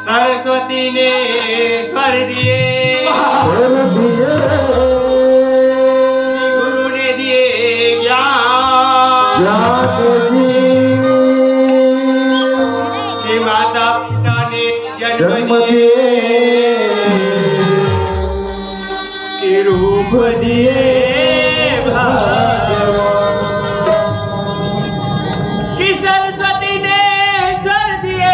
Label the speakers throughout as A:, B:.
A: सरस्वती ने स्वर दिए, गुरु ने दिए ज्ञान, माता पिता ने जन्म दिए, के रूप दिए कि सरस्वती ने स्वर दिए,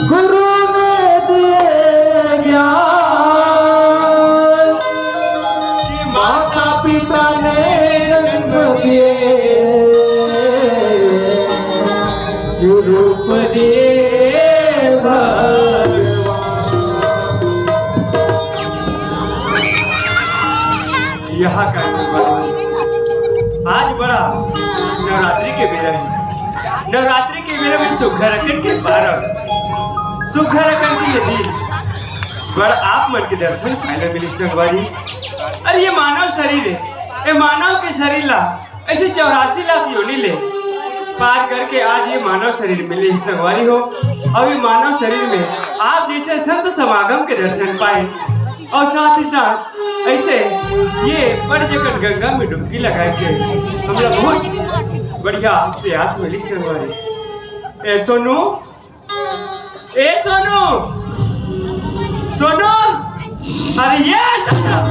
A: गुरु ने दिए ज्ञान, कि माता पिता ने जन्म दिए, रूप दिए भगवान। यहाँ का आज बड़ा नवरात्रि के बेरा है। नवरात्रि के बेरा में सुघरकन के पारण, सुघरकन के ये दिन बड़ा आप मन के दर्शन पाए मिली संगवारी। अरे ये मानव शरीर है, ये मानव के शरीर ला ऐसे 84 लाख योनि ले पार करके आज ये मानव शरीर मिले संगवारी हो। और ये मानव शरीर में आप जैसे संत समागम के दर्शन पाए और साथ ही साथ ऐसे ये बड़ जगन गंगा में डुबकी लगा के हम लोग बहुत बढ़िया प्रयास मिली संगवारी। ए सोनू, ए सोनू, सोनू, अरे ये सोनू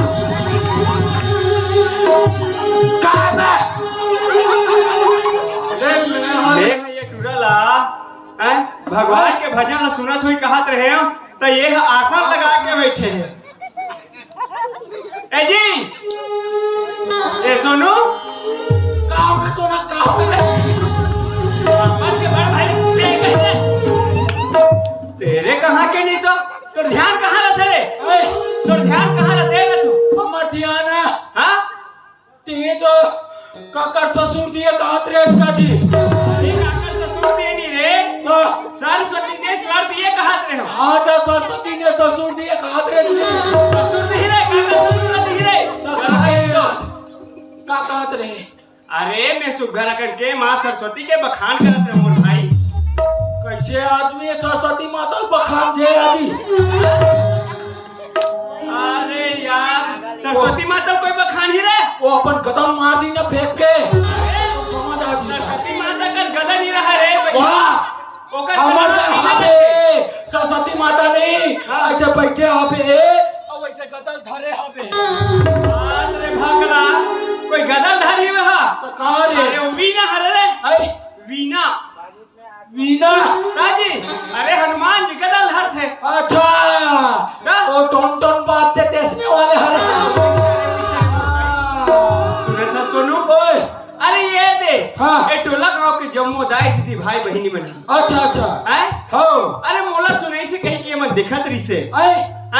A: भगवान के भजन ला सुनत हुई कहत रहे हो तो ये आसन लगा के बैठे हैं। ए जी, ए सोनू, तेरे कहाँ के नहीं तो तोर ध्यान कहाँ रहते रे? तोर ध्यान कहाँ रहते है तू?
B: हमार ध्यान है।
A: हाँ?
B: ते तो काकर ससुर दिए कहत रे इसका जी।
A: काकर ससुर दिए नहीं रे,
B: तो
A: सरस्वती ने स्वर दिए कहत रहे हो।
B: हाँ तो सरस्वती ने ससुर दिए कहत रे इसने।
A: ससुर नहीं रे, काकर ससुर नहीं रे।
B: तो का कहत रे?
A: अरे मैं सुघरकन के माँ सरस्वती के बखान करत रहे मोर भाई।
B: कैसे आदमी सरस्वती माता बखान दे आजी?
A: अरे यार, सरस्वती माता कोई बखान ही रे?
B: वो अपन कदम मार दी ना फेंक के। समझ आजी
A: सरस्वती माता का गदा नहीं रहा रे भाई।
B: वाह,
A: ओकर
B: हमर
A: गदा
B: का
A: नहीं
B: हाथे
A: रहे।
B: सरस्वती माता नहीं
A: हाँ।
B: ऐसे बैठे हाथे और ऐसे गदल धरे हाथे।
A: अरे भागला, कोई गदल धारी में हा?
B: तो कहाँ रे?
A: अरे वो वीणा हरे रे,
B: आई
A: वीणा।
B: वीणा
A: ताजी, अरे हनुमान जी गदल धर थे।
B: अच्छा वो टोन टोन बात से तेसने वाले हर
A: सुने था सोनू?
B: ओए
A: अरे ये दे,
B: हाँ।
A: ये टोला गांव के जम्मो दाई दीदी भाई बहिनी मन।
B: अच्छा अच्छा
A: आए?
B: हो
A: अरे मोला सुनाई से कहीं के मन दिखत रही से।
B: आई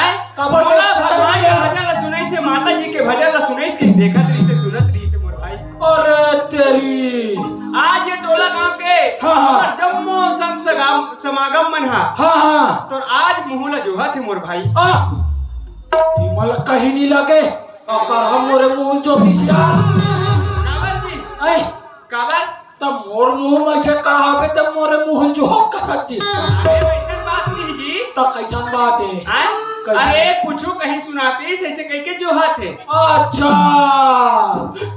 A: आए?
B: कबर
A: मोला
B: दे-
A: भगवान के भजन ला सुनाई से, माता जी के भजन ला सुनाई से कहीं देखत रही से, सुनत रही से मोर भाई।
B: अरे तेरी
A: आज ये टोला गांव के
B: हाँ, हाँ।
A: हमर जम्मो संत समागम मन हा।
B: हाँ हाँ
A: तो आज मुहुला जोहा थे मोर भाई।
B: मला कहीं नहीं लगे अगर हम मोरे मुंह जो पिसियार
A: काबर जी?
B: आई
A: काबर?
B: तब मोर मुंह में से कहा पे तब मोरे मुंह जो कहती
A: अरे वैसन बात नहीं जी।
B: तो कैसन बात है?
A: आए?
B: कैसे?
A: अरे कुछ कहीं सुनाती ऐसे कह के जोहा थे।
B: अच्छा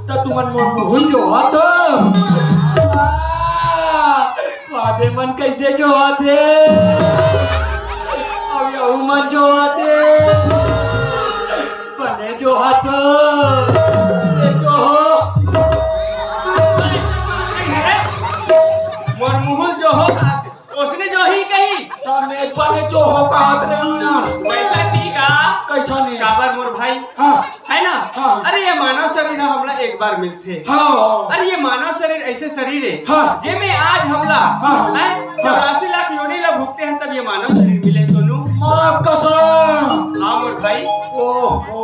B: तो तुमन मोर मुंह जो हाथ वादे मन कैसे जो हाथे अब यहू मन जो हाथे बने जो हाथ जो
A: मोर मुहुल जो हो उसने जो ही कही
B: मेजबा ने जो हो कहत रहे हो यार
A: वैसा ठीक है।
B: कैसा नहीं
A: काबर मोर भाई
B: हाँ
A: है ना?
B: हाँ।
A: अरे ये मानव शरीर है, हमला एक एक बार मिलते।
B: हाँ
A: अरे ये मानव शरीर ऐसे शरीर है
B: हाँ।
A: जे में आज हमला
B: हाँ।
A: 84 लाख योनि ला भुगते हैं तब ये मानव शरीर मिले सोनू।
B: माँ कसम।
A: हाँ मोर भाई।
B: ओहो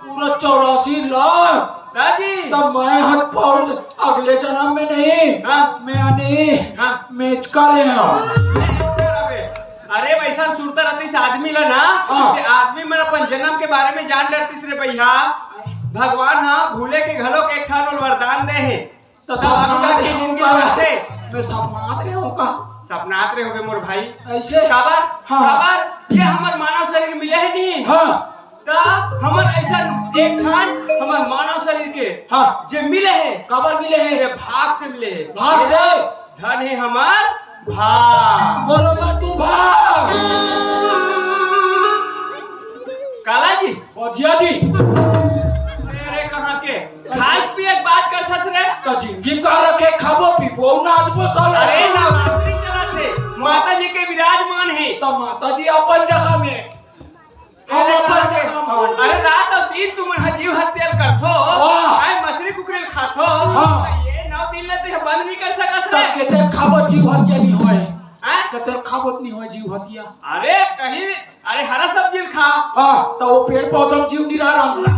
B: पूरा 84 लाख।
A: दादी
B: तब मैं हट पहुंच अगले जन्म में नहीं।
A: हाँ।
B: मैं नहीं।
A: हाँ।
B: मैं करे
A: अरे वैसा सुरता रहती आदमी ला ना
B: हाँ।
A: कि आदमी मन अपन जन्म के बारे में जान डरतीस रे भैया। भगवान हाँ भूले के घलो के एक ठान वरदान दे है
B: तो
A: तब आदमी की जिंदगी बढ़ते।
B: मैं सपना रहे हूँ का
A: सपनात रहे होगे मोर भाई
B: ऐसे
A: काबर
B: हाँ।
A: काबर ये हमर मानव शरीर मिले है नहीं
B: हाँ
A: ता हमर ऐसा एक ठान हमर मानव शरीर के
B: हाँ
A: जे मिले है
B: कबर मिले
A: ये
B: है
A: भाग से मिले है।
B: भाग से
A: धन है हमार भाग।
B: बोलो मत तू भाग।
A: काला जी
B: बोधिया जी
A: तेरे कहाँ के खास भी एक बात करथस रे
B: तो जिंदगी का रखे खाबो पीबो नाचबो साला।
A: अरे नवरात्रि चला थे माता जी के विराजमान है
B: तो माता जी अपन जगह में हम
A: तेरे
B: अपन
A: कहाँ के?
B: जगह में।
A: अरे रात और दिन तुम जीव हत्या करथो
B: वाह।
A: आए मछली कुकरेल खाथो
B: हाँ।
A: ये 9 दिन ले तो बंद नहीं कर सकस रे।
B: तब केते खाबो जीव हत्या नहीं होए।
A: हैं?
B: केते खाबो नहीं होए जीव हत्या।
A: अरे कहीं अरे हरा सब्जी खा
B: हाँ तो वो पेड़ पौधा में जीव निरा रहता।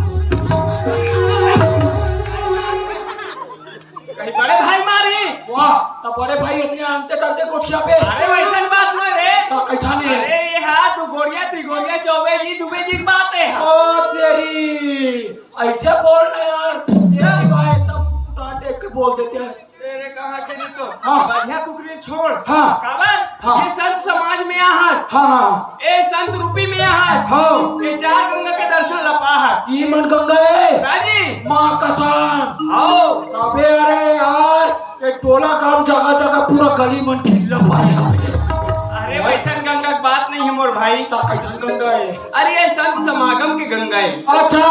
A: कहीं बड़े भाई मारी।
B: वाह तो बड़े भाई इसने हमसे डरते कोठिया पे।
A: अरे वैसा बात न रे
B: तो कैसा नहीं
A: अरे ये हाथ तू गोड़िया चौबे जी दुबे जी की बात है।
B: ओ तेरी ऐसे बोल रहे यार तेरी भाई तब डांटे के बोल देते हैं।
A: तेरे कहाँ के नहीं तो
B: हाँ।
A: बढ़िया कुकरी छोड़
B: हाँ।
A: काबर
B: हाँ।
A: ये संत समाज में आहस
B: हाँ
A: ए संत रूपी में आहस
B: हाँ।
A: ये 4 गंगा के दर्शन लपाहस
B: ये मन गंगा है
A: दादी
B: माँ कसम।
A: आओ
B: तबे अरे यार ये टोला काम जगह जगह पूरा गली मन खिल्ला पाया।
A: अरे वैसा गंगा की बात नहीं है मोर भाई।
B: ता कैसन गंगा है?
A: अरे ये संत समागम के गंगा है।
B: अच्छा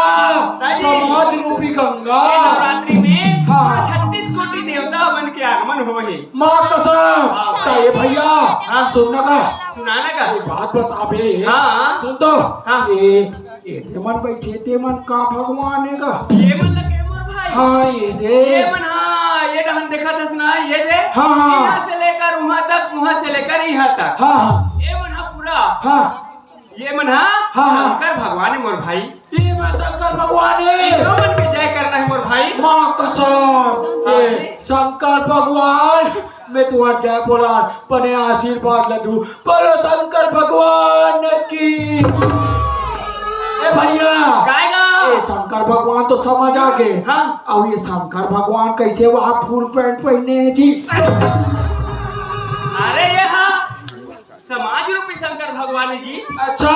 A: ताई।
B: समाज रूपी गंगा।
A: ये नवरात्रि में
B: हाँ।
A: 36 कोटि देवता बन के आगमन हो है।
B: माँ कसम। ता ये भैया
A: हाँ।
B: सुनना का
A: सुनाना का
B: एक बात बता बे।
A: हाँ।
B: सुन तो
A: हाँ।
B: ये तेमन बैठे तेमन का भगवान है का?
A: ये मन लगे मोर भाई।
B: हाँ ये दे
A: ये मन हाँ ये डहन देखा था सुना ये दे
B: हाँ, हाँ।
A: यहाँ से लेकर वहाँ तक वहाँ से लेकर यहाँ तक
B: हाँ हाँ
A: ये मन हाँ पूरा
B: हाँ
A: ये मन हाँ
B: हाँ।
A: शंकर भगवान है मोर भाई।
B: ये मैं शंकर भगवान है।
A: इकरो मन के जय करना है मोर भाई।
B: माँ कसम ये शंकर भगवान मैं तुम्हार जय बोला पने आशीर्वाद लदू बोलो शंकर भगवान की। ए भैया
A: गाएगा
B: ये शंकर भगवान तो समझ आ गए।
A: हाँ।
B: अब ये शंकर भगवान कैसे वहाँ फुल पैंट पहने हैं जी?
A: अरे ये हाँ समाज रूपी शंकर भगवान जी।
B: अच्छा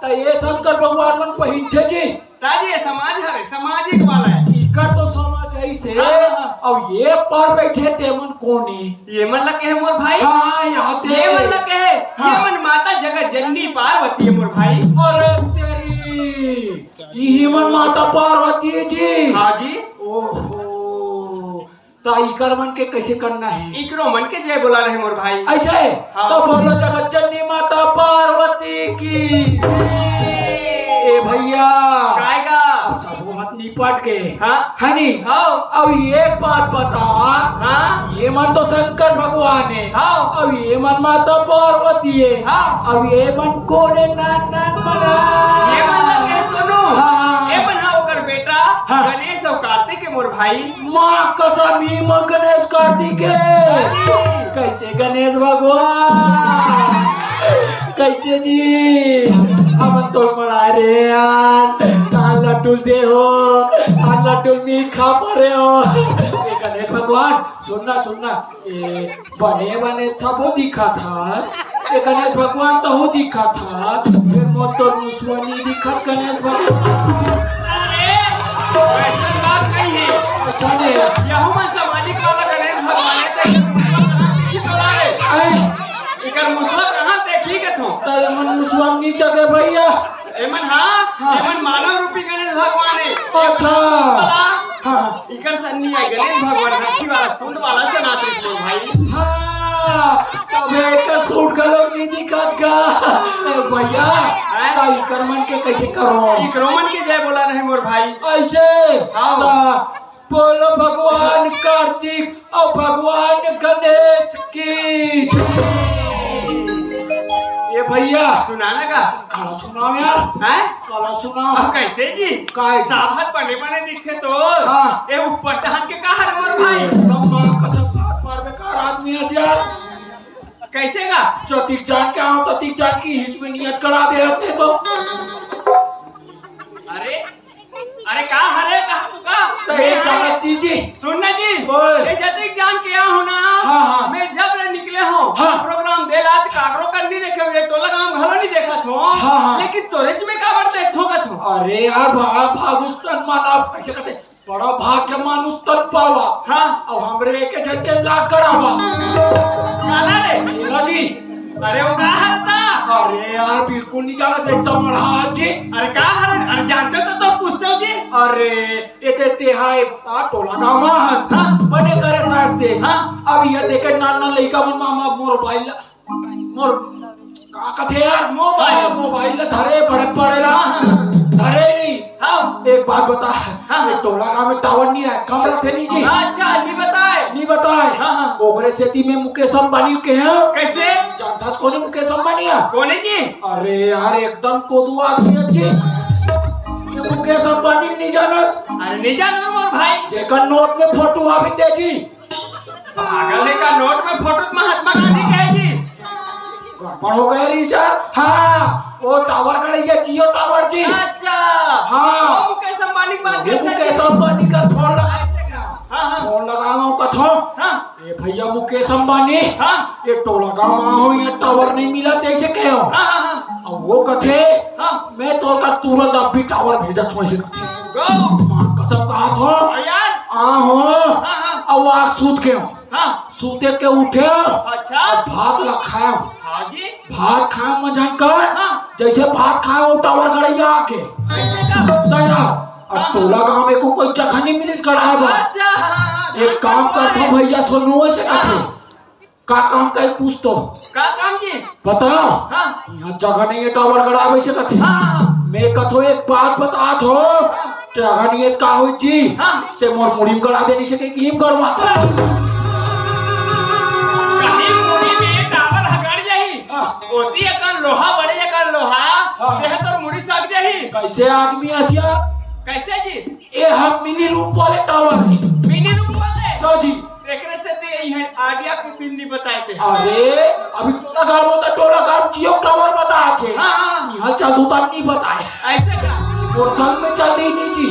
B: तो ये शंकर भगवान मन पहनते जी।
A: ताजी ये समाज हरे सामाजिक वाला है।
B: इकर तो समझ ऐसे
A: हाँ।
B: अब ये पर बैठे तेमन कौन है?
A: ये मन लगे है मोर भाई।
B: हाँ यहाँ ते
A: ये मन लगे है
B: हाँ।
A: ये मन माता जगत जननी पार्वती है मोर भाई।
B: अरे तेरी यही मन माता पार्वती है जी।
A: हाँ जी
B: ओहो तो इकर मन के कैसे करना है?
A: इकरो मन के जय बोला रहे मोर भाई।
B: ऐसे
A: हाँ।
B: तो बोलो जगत जननी माता पार्वती की। ए भैया
A: गाएगा
B: सब हाथ निपट गए
A: हाँ
B: है नी?
A: हाँ
B: अब एक बात बता
A: हाँ
B: ये मन तो शंकर भगवान है।
A: हाँ
B: अब ये मन माता पार्वती है।
A: हाँ
B: अब ये मन कौन है? नान नान मना
A: ये मन लगे सुनो
B: हाँ।
A: ये मन हाँ ओकर बेटा
B: हाँ।
A: गणेश और कार्तिक के मोर भाई।
B: माँ कसम ही माँ गणेश कार्तिक है। कैसे गणेश भगवान कैसे जी हम तो मरा रे यार तान लड्डू दे हो तान लड्डू नहीं खा पा रहे हो। ये गणेश भगवान सुनना सुनना ये बने बने सबो दिखा था। ये गणेश भगवान तो हो दिखा था फिर मो तो मुसवानी दिखा गणेश भगवान।
A: अरे वैसा बात नहीं है।
B: अच्छा ने
A: यहू मन सामाजिक वाला गणेश भगवान है तो इकर तोला रे इकर मुसवा कहाँ देखी के थो
B: तो ये मन मुसवानी नीचे के भैया।
A: एमन हाँ
B: हाँ।
A: एमन मानव रूपी गणेश भगवान है।
B: अच्छा
A: वाला
B: हाँ
A: इकर सन्नी है गणेश भगवान धरती वाला सुंड वाला से नाते इसको भाई।
B: हाँ तबे का सूट का लोग नहीं दिखत का भैया ताई करमन के कैसे करो
A: एक रोमन के जय बोला नहीं मोर भाई।
B: ऐसे
A: हाँ।
B: बोलो भगवान कार्तिक और भगवान गणेश की ये भैया
A: सुनाना का
B: काला सुनाओ यार
A: हैं?
B: काला सुनाओ
A: अब कैसे जी
B: काय
A: साहब बने बने दिखे तो
B: हाँ।
A: ये ऊपर टहन के कहा रे मोर भाई
B: एकदम मां कसम बात मार बेकार आदमी है यार
A: कैसे का
B: चौतिक जान के आओ ततिक जान की हिच में नियत करा दे अपने तो
A: अरे अरे का हरे का तुका
B: तो ये चालत जी
A: सुनना जी
B: बोल।
A: ये जतिक जान के यहाँ हो ना
B: हाँ, हाँ।
A: मैं जब ले निकले हो
B: हाँ।
A: प्रोग्राम देलात कागरो कर नहीं देखे हुए टोला गांव घरो नहीं देखा थो
B: हाँ, हाँ।
A: लेकिन तोरेच में काबर देखथो का थो
B: अरे यार भागुस तन माना कैसे कहते बड़ा भाग्य मानुस तन पावा
A: हाँ
B: अब हमरे के झटके लाग करावा
A: काला रे
B: मेरा जी
A: अरे वो का हरता
B: अरे यार बिल्कुल नहीं जाना से एकदम मढ़ा जी
A: अरे का हर अरे जानते तो पूछते हो जी
B: अरे ये ते हाय सा टोला गामा हंस
A: हाँ।
B: बने करे सास्ते
A: हाँ।
B: अब ये देखे नाना लइका मन मामा मोबाइल मोर का कथे यार मोबाइल धरे बड़े पड़े ना धरे नहीं
A: हाँ
B: एक बात बता
A: हाँ।
B: ये टोला गांव में टावर नहीं है कमरा थे नहीं जी
A: अच्छा नहीं बताए
B: नहीं बताए
A: हाँ, हाँ।
B: ओकरे सेती में मुकेश अंबानी के हैं
A: कैसे
B: जानता कौन है मुकेश अंबानी है
A: कौन है जी
B: अरे यार एकदम कोदू आदमी है जी ये मुकेश अंबानी नहीं जानस
A: अरे नहीं जानो मोर भाई
B: जेकर नोट में फोटो आवे ते जी
A: पागल है का नोट में फोटो महात्मा गांधी के है जी
B: गड़बड़ हो गया री सर हाँ वो टावर खड़े ये जियो टावर जी
A: अच्छा
B: हाँ।
A: वो मुकेश अंबानी की बात
B: ये
A: करते
B: मुकेश अंबानी का फोन लगा
A: हाँ हाँ
B: फोन लगाओ कथो
A: हाँ
B: ये भैया मुकेश अंबानी
A: हाँ
B: ये टोला गाँव आओ ये टावर नहीं मिला जैसे कहो
A: हाँ हाँ
B: अब वो कथे
A: हाँ
B: मैं तो का तुरंत अब भी टावर भेजा तू ऐसे कथे
A: गो
B: मां कसम कहा थो
A: यार
B: आ हो
A: हाँ हाँ
B: अब आज सूत के
A: हाँ
B: सूते के उठे
A: अच्छा
B: अब भात ला खाए
A: हाँ जी
B: भात खाए मजान कर
A: हाँ
B: जैसे भात खाए वो टावर गड़ैया आके
A: कैसे का
B: दया अब टोला गाँव में को कोई जगह नहीं मिली गढ़ाए बा
A: अच्छा हाँ
B: एक काम करता भैया सोनू ऐसे कथे का काम का पूछ तो
A: का काम जी
B: बताओ
A: हाँ
B: यहाँ जगह नहीं है टावर गड़ाए से कथे
A: हाँ हाँ
B: मैं कथो एक बात बता थो जगह नहीं है का हुई जी
A: हाँ
B: ते मोर मुड़ीम गड़ा देनी से के कीम करवा
A: कहीं मुड़ी में टावर हगड़ जाही
B: हाँ।
A: ओती अकन लोहा बड़े अकन लोहा
B: हाँ।
A: देह तोर मुड़ी सक जाही
B: कैसे आदमी आसिया
A: कैसे जी
B: ए हम मिनी रूप वाले टावर है
A: मिनी रूप वाले
B: तो जी
A: देखने से दे यही है आइडिया को सिम नहीं बताए थे
B: अरे अभी टोला गाँव होता टोला गाँव जियो टावर बता थे
A: हाँ हाँ
B: यहाँ चल दो तब नहीं बताए
A: ऐसे का
B: और संग में चल रही नहीं जी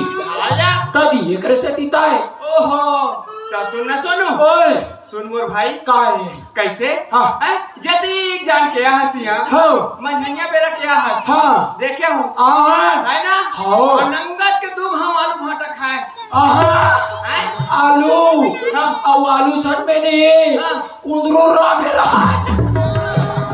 A: आया
B: तो जी एक से तीता है
A: ओहो तो सुनना सोनू
B: ओए
A: सुन मोर भाई
B: का है
A: कैसे
B: हाँ।
A: जदी जान के यहाँ हंसिया
B: हाँ
A: मंझनिया बेरा क्या हंस
B: हाँ
A: देखे हूँ
B: आहार
A: है ना
B: हाँ।
A: और नंगत के दूब हम आलू भाटा खाएस
B: आहा
A: हैं?
B: आलू
A: हाँ।
B: अब आलू सट में नहीं
A: हाँ।
B: कुंदरू राधे रात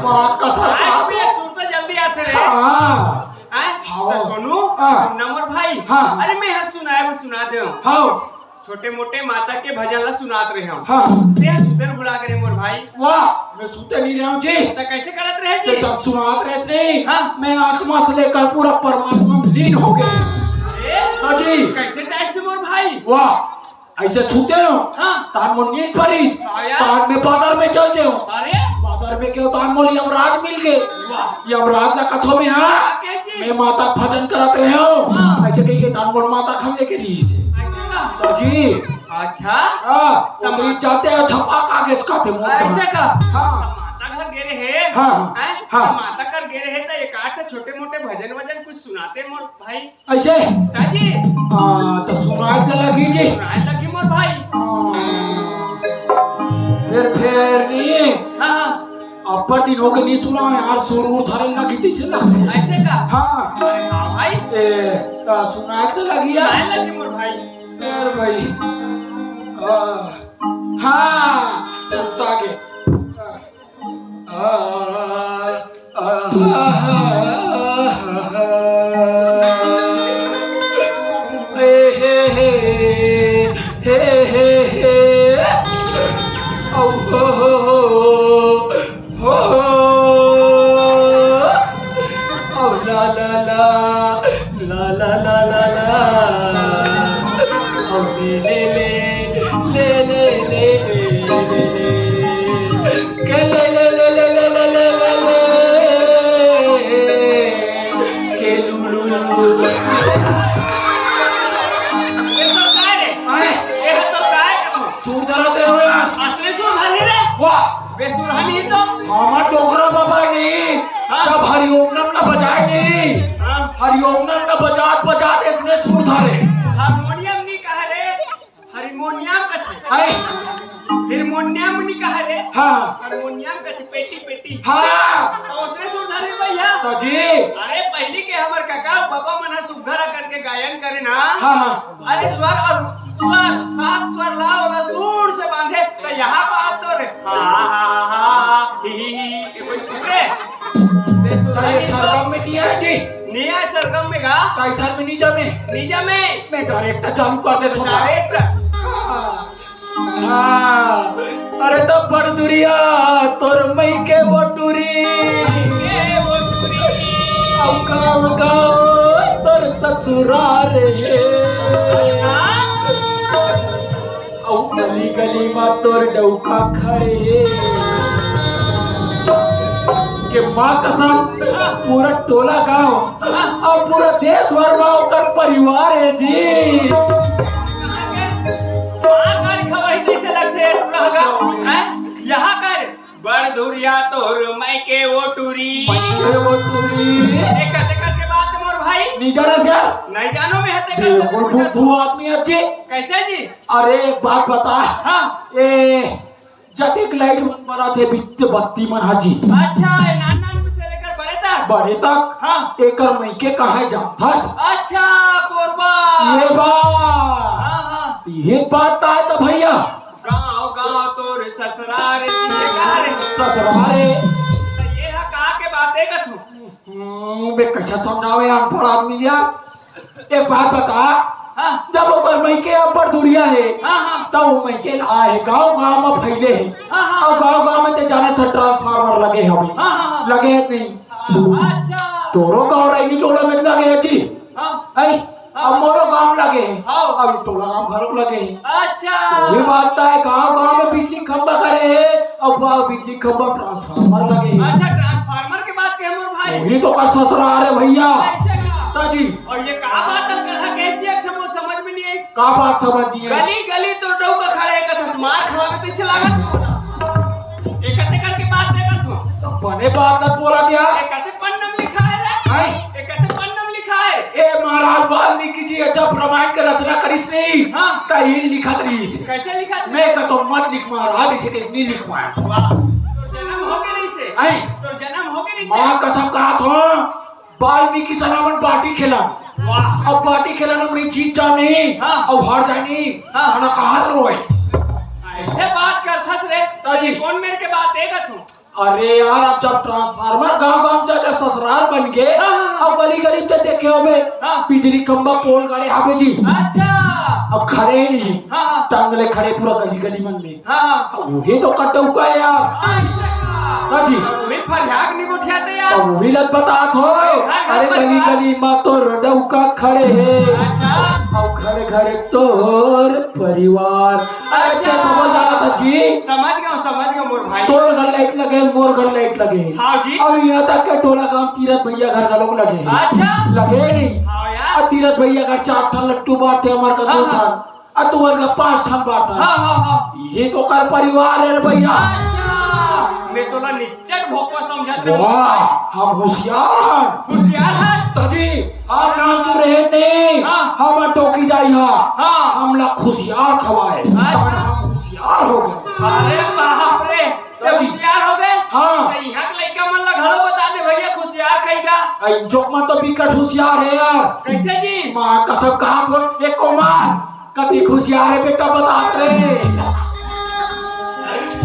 B: मां कसम
A: आज भी एक सुन तो जल्दी आते रहे
B: हाँ
A: हैं?
B: हाँ।
A: तो सुनू
B: हाँ।
A: सुनना मोर भाई
B: हाँ।
A: अरे मैं हंस सुनाए वो सुना दे
B: हाँ
A: छोटे मोटे माता के भजन ला सुनात रहे हम
B: हाँ
A: ते सुतन भुला करे मोर भाई
B: वाह मैं सुते नहीं रहा हूँ जी
A: तो कैसे करत रहे
B: ते
A: जी
B: जब सुनात रहे नहीं
A: हाँ।
B: मैं आत्मा से लेकर पूरा परमात्मा में लीन हो गए
A: अरे
B: तो जी
A: कैसे टाइप से मोर भाई
B: वाह ऐसे सुते हो
A: हाँ
B: तान मोर नींद परीस
A: हाँ यार।
B: तान में बादर में चलते हो
A: अरे
B: बादर में क्यों तान मोल यमराज मिल गए यमराज ला कथो में हाँ
A: आगे जी
B: मैं माता का भजन करत रहे हो
A: हाँ।
B: ऐसे कही के तान मोल माता खमले के लिए
A: ऐसे का
B: तो जी
A: अच्छा
B: हाँ उतरी जाते हो छपा कागज का थे मोर
A: ऐसे का
B: हाँ
A: माता घर गेरे है
B: हाँ, हाँ,
A: हैं?
B: हाँ।
A: माता घर गेरे है तो एक आठ छोटे मोटे भजन वजन कुछ सुनाते मोर भाई
B: ऐसे
A: ताजी
B: तो सुनाए से लगी जी
A: सुनाए लगी मोर भाई
B: फिर नहीं
A: हाँ हाँ
B: अपर दिन हो गए नहीं सुना यार सुरूर धरल ना की से लगते
A: ऐसे का
B: हाँ
A: अरे हाँ भाई
B: ए तो सुनाए से लगी यार
A: सुनाए लगी मोर भाई
B: यार भाई हाँ सुनता के हे हे हे हे ओ हो ले ले ले के ले ले ले ले ले ले ले ले के लू लू लू
A: ये तो काय रे
B: आए
A: ये तो काय का तू
B: सूर धरत रे यार
A: असली सुर धरी रे
B: वाह
A: बेसुर हनी तो
B: हमार डोकरा बाबा नहीं जब हरिओम नाम ना बजाए नहीं हरिओम नाम ना बजात बजात इसने सुर धरे
A: हारमोनियम नहीं कहा रे हारमोनियम कथे
B: आए
A: हारमोनियम नहीं कहा रे
B: हाँ
A: हारमोनियम कथे पेटी पेटी
B: हाँ
A: तो उसने सुर धरे भैया
B: तो जी
A: अरे पहली के हमर काका बाबा मना सुघरा करके गायन करे ना
B: हाँ हाँ
A: अरे स्वर और स्वर सात स्वर ला वाला सुर से बांधे तो यहाँ बात तो रे हा ही ये कोई सुरे
B: तो ये सरगम में नहीं है जी
A: निया सरगम में गा
B: कैसा में नीचा में
A: नीजा में
B: मैं डायरेक्टर चालू कर देता हूँ
A: डायरेक्ट
B: हाँ अरे तब बड़ दुरिया तोर मई के वो टूरी
A: ये वो सुरी
B: औ गाँव गाँव तोर ससुराल रे औ गली गली में तोर डौका खड़े के माँ कसम पूरा टोला गांव और पूरा देश भर में ओकर परिवार है जी
A: मार मार खवाई जैसे लगते टूरागा हैं यहाँ कर बड़ धुरिया तोर मैं के वो टूरी
B: वो टूरी
A: एक करके बात मोर भाई
B: नीचा रस यार
A: नहीं जानो में हते
B: बिल्कुल बुद्धू आदमी अच्छे
A: कैसे जी
B: अरे एक बात बता
A: हाँ
B: ए जटिक लाइट बना थे बित्ते बत्ती मन हाजी
A: अच्छा है नाना से लेकर बड़े तक
B: बड़े तक
A: हाँ
B: एकर मईके कहाँ जानथस
A: अच्छा कोरबा
B: ये बात
A: हाँ हाँ
B: ये बात है तो भैया
A: गाँव गाँव तोर ससुराल रे
B: ससुरारे
A: ये हा का के बातें कथू
B: बे कैसा समझावे अनपढ़ आदमी यार एक बात बता
A: हाँ
B: जब ओकर मईके अब्बड़ दुरिया है
A: हाँ हाँ
B: तब वो मईके आए गांव गांव में फैले है
A: हाँ, हाँ।
B: और गांव गांव में ते जाने था ट्रांसफार्मर लगे हवे
A: हाँ, हाँ, हाँ।
B: लगे नहीं
A: अच्छा
B: तोरो गांव रही टोला में लगे है जी
A: हाँ
B: आई अब मोरो गांव लगे है
A: हाँ।
B: अब टोला गांव घरों लगे है
A: अच्छा
B: वही बात है गांव गांव में बिजली खंभा खड़े है और बिजली खंभा ट्रांसफार्मर लगे है
A: अच्छा ट्रांसफार्मर के बात के मोर भाई
B: वही तो कर ससुराल है भैया
A: ऐसे का
B: ताजी
A: और ये का बात कर रहा कह दिया ठमो समझ में नहीं आई
B: का बात समझ दिए
A: गली गली तो डौका खड़े एक कथा मार खवा में कैसे लागत एकते करके बात देखत हो
B: तो बने बात का बोला दिया
A: एकते पन्नम लिखा है रे
B: आई
A: एकते पन्नम लिखा है
B: ए महाराज वाल्मीकि जी जब रामायण की रचना करिस नहीं
A: हाँ।
B: कहीं लिखत रही से
A: कैसे लिखा था?
B: मैं कहता हूँ मत लिख महाराज इसे नहीं लिख पाया
A: वाह तो जन्म हो गए नहीं से
B: आई
A: तो जन्म हो गए नहीं से
B: माँ कसम कहा था वाल्मीकि सनावन बाटी खेला
A: वाह
B: अब बाटी खेला में जीत जाने
A: हाँ।
B: और हार जाने
A: हाँ।
B: खाना कहा रोए
A: ऐसे बात करथस रे
B: ताजी।
A: कौन मेरे के बात देखत हो
B: अरे यार अब जब ट्रांसफार्मर गांव गांव जाकर ससुराल बन गए
A: हाँ।
B: अब गली गली ते देखे होगे
A: हाँ।
B: बिजली खंबा पोल गाड़े आवे जी
A: अच्छा
B: अब खड़े ही नहीं
A: हाँ हाँ
B: टांगले खड़े पूरा गली गली मन में
A: हाँ हाँ
B: अब वही तो कटौका है यार
A: अच्छा
B: ताजी
A: वे फरियाद नहीं उठाते यार
B: अब वही लत बता थो अरे गली गली में तो रडौका खड़े है
A: अच्छा
B: और घर घर तोर परिवार अच्छा समझ आना था जी
A: समझ गया मोर भाई
B: तोर घर लाइट लगे मोर घर लाइट लगे
A: हाँ जी
B: अब यहाँ तक के टोला गांव तीरथ भैया घर का लोग लगे हैं।
A: अच्छा
B: लगे नहीं
A: हाँ यार
B: और तीरथ भैया घर 4 ठन लट्टू बांटते हमारे का 2
A: हाँ,
B: ठन और तुम्हारे का 5 ठन बांटता
A: हाँ हाँ हाँ
B: ये तो कर परिवार है रे भैया
A: अच्छा मैं तो ना निच्चट भोकवा समझत रे
B: वाह हम होशियार हैं
A: होशियार है
B: तजी हम नाच रहे नहीं
A: हाँ।
B: हम टोकी जाई
A: हाँ।
B: हम ला खुशियार खवाए
A: अच्छा।
B: हम होशियार हो गए
A: अरे बाप रे तो होशियार हो गए
B: हाँ।
A: तो यहाँ के लड़का मन ला घरो बता दे भैया खुशियार कहीगा
B: आई जोक में तो बिकट होशियार है यार
A: कैसे जी
B: माँ कसम कहा तो एक कोमार कति खुशियार है बेटा बता दे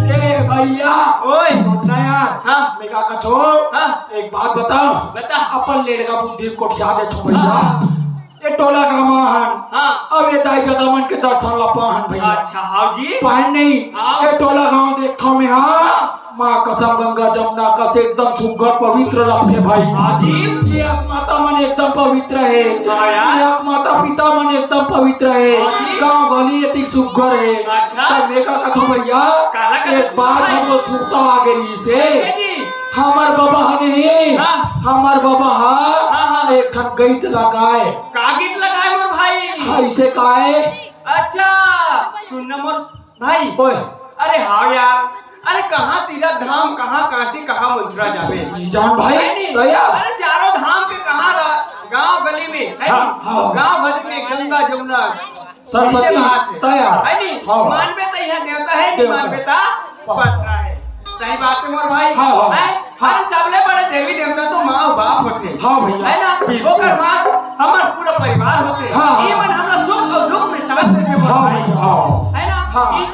B: ए भैया
A: ओए
B: सुनना यार
A: हाँ।
B: मैं क्या कहता
A: हाँ।
B: एक बात बताओ
A: बता
B: अपन लेड़ का बुद्धि कोठिया दे तो भैया
A: हाँ।
B: ये टोला का महान
A: हाँ
B: अब ये दाई बेदामन के दर्शन ला पाहन भैया
A: अच्छा हाँ जी
B: पाहन नहीं
A: हाँ।
B: ये टोला गांव देखो में हाँ माँ कसम गंगा जमुना का से एकदम सुघर पवित्र लगते भाई
A: हाँ जी
B: ये अपना माता मन एकदम पवित्र है,
A: हाँ यार।
B: यहाँ माता पिता मन एकदम पवित्र है,
A: हाँ जी।
B: गाँव गली एतिक सुघर है।
A: अच्छा।
B: तब मेका कथो भैया
A: काला कथो
B: एक बात
A: भाई।
B: हमको सुनता आ गई से
A: कैसे जी?
B: हमार बाबा नहीं,
A: हाँ।
B: हमार बाबा
A: हाँ।
B: एक ठन गीत लगाए,
A: का गीत लगाए मोर भाई?
B: ऐसे काए
A: अच्छा सुनना मोर भाई।
B: ओए
A: अरे हाँ यार, अरे कहाँ तीरथ धाम, कहाँ काशी, कहाँ मथुरा जावे
B: जान भाई
A: नहीं,
B: तैयार।
A: अरे चारों धाम के कहाँ गांव गली में है
B: हाँ, हाँ।
A: गांव गली में गंगा जमुना
B: सरस्वती
A: नीचे बहात है।
B: तैयार।
A: है नहीं
B: हाँ।
A: मान पे तो यहाँ देवता है, नहीं
B: देवता।
A: मान पे तो पत्थर है। सही बात है मोर भाई।
B: हाँ, हाँ।
A: है?
B: हाँ।
A: अरे सबले बड़े देवी देवता तो माँ और बाप होते
B: हाँ भैया,
A: है ना,
B: बिल्कुल।
A: ओकर बाद हमार पूरा परिवार होते।
B: हाँ, हाँ।
A: ये मन हमरा सुख और दुख में साथ देते मोर
B: हाँ
A: भाई।
B: भैया, हाँ।
A: है ना,
B: हाँ।
A: ये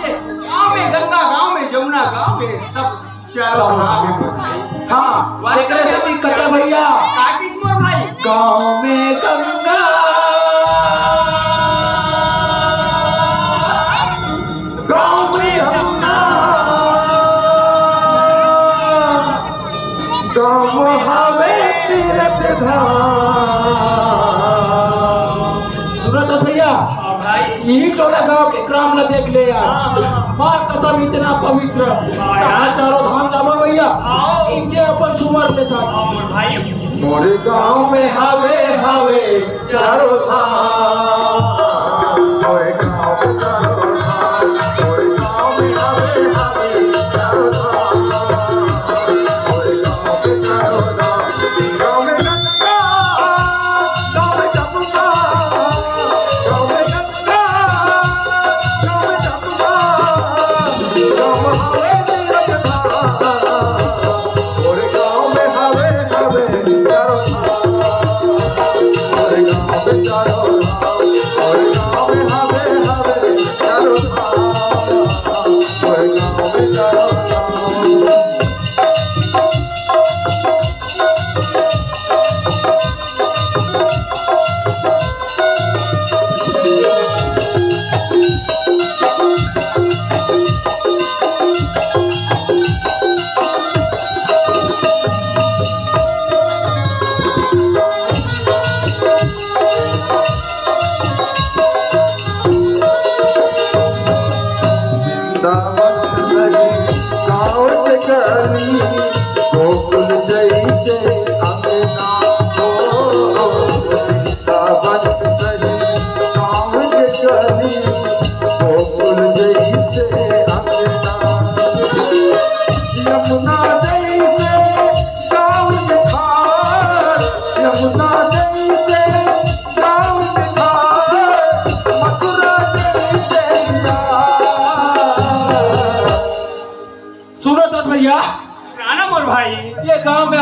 A: गांव में गंगा, गांव में जमुना, गांव में सब चारों
B: चारों
A: धाम है
B: धाम।
A: मोर भाई।
B: हाँ एकरे से दिक्कत है भैया,
A: का किस मोर भाई?
B: गाँव में गंगा गाँव में यमुना गाँव हवे तीरथ धाम। सुनो तो भैया
A: हाँ भाई।
B: यही टोला गाँव के ग्राम ला देख ले यार,
A: हाँ।
B: माँ कसम इतना पवित्र,
A: हाँ
B: कहाँ
A: यार।
B: चारों धाम जाबो भैया,
A: हाँ।
B: इनसे अपन सुमर लेता।
A: हाँ मोर भाई।
B: मोरे गाँव में हवे हवे चारों धाम, मोरे गाँव में चारों धाम, मोरे गाँव में हवे हवे चारों धाम, मोरे गाँव में चारों धाम। गाँव में गंगा, गाँव में जमुना, गाँव में गंगा, गाँव में जमुना, गाँव हवे तीरथ धाम, मोरे गाँव में हवे हवे चारों धाम, मोरे गाँव में चारों धाम, मोरे गाँव में हवे हवे चारों धाम, मोरे गाँव में चारों धाम। सुनो तो भैया,
A: राणा मोर भाई।
B: ये गांव में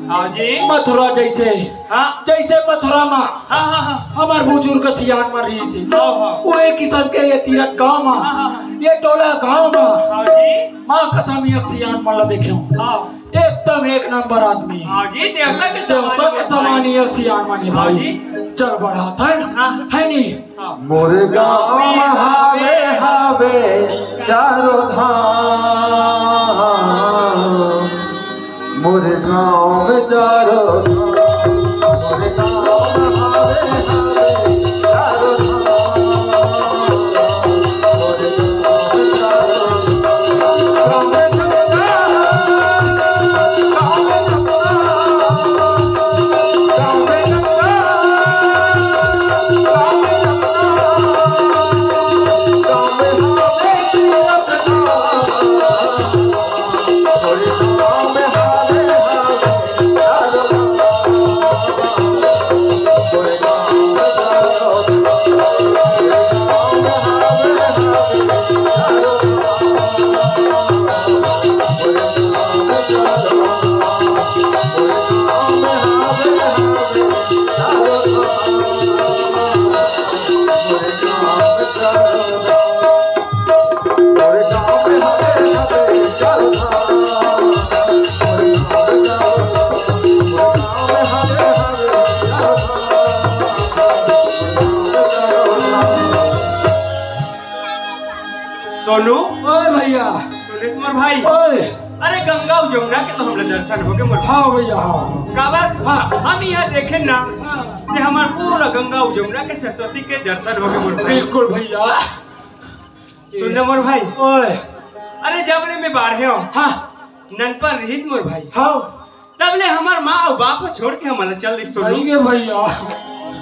A: हाँ जी।
B: मथुरा जैसे,
A: हाँ
B: जैसे मथुरा में
A: हाँ हाँ हाँ
B: हमार बुजुर्ग सियान मर रही थी,
A: हाँ हाँ
B: वो एक किस्म के ये तीरथ गांव में,
A: हाँ।
B: ये टोला गांव में
A: हाँ जी।
B: माँ कसम एक सियान मर देखे हूँ,
A: हाँ
B: एकदम एक नंबर आदमी,
A: हाँ जी। देवता के
B: देवता के समान ही एक सियान मानी
A: हाँ
B: भाई।
A: जी।
B: चल बड़ा था
A: हाँ।
B: है नहीं।
A: हाँ।
B: मोरे गाँव में हावे हावे चारों धाम, मोरे गाँव में चारों धाम, मोरे गाँव में हावे हावे चारों धाम, मोरे गाँव में चारों धाम। गाँव में गंगा, गाँव में जमुना, गाँव में गंगा, गाँव में जमुना, गाँव में हावे तीरथ धाम, मोरे गाँव में हावे हावे चारों धाम, मोरे गाँव में चारों धाम, मोरे गाँव में हावे हावे चारों धाम, मोरे गाँव में चारों धाम, मोरे गाँव में हावे हावे चारों धाम, मोरे गाँव में चारों धाम, मोरे गाँव में हावे हावे चारों धाम, मोरे गाँव में चारों धाम, मोरे गाँव में हावे हावे चारों धाम।
A: सोनू।
B: ओए भैया,
A: सुरेश मोर भाई।
B: ओए
A: अरे गंगा और जमुना के तो हमला दर्शन हो गए मोर भाई।
B: हाँ भैया हाँ
A: काबर
B: हाँ।
A: हम यहाँ देखे ना
B: हाँ
A: ते हमार पूरा गंगा और जमुना के सरस्वती के दर्शन हो गए मोर भाई।
B: बिल्कुल भैया।
A: सुनना मोर भाई,
B: ओए
A: अरे जबले में बाढ़े हो
B: हाँ
A: ननपन रहीस मोर भाई,
B: हाँ
A: तबले हमार माँ और बाप को छोड़ के हमारा चल रही सोनू।
B: सही है भैया।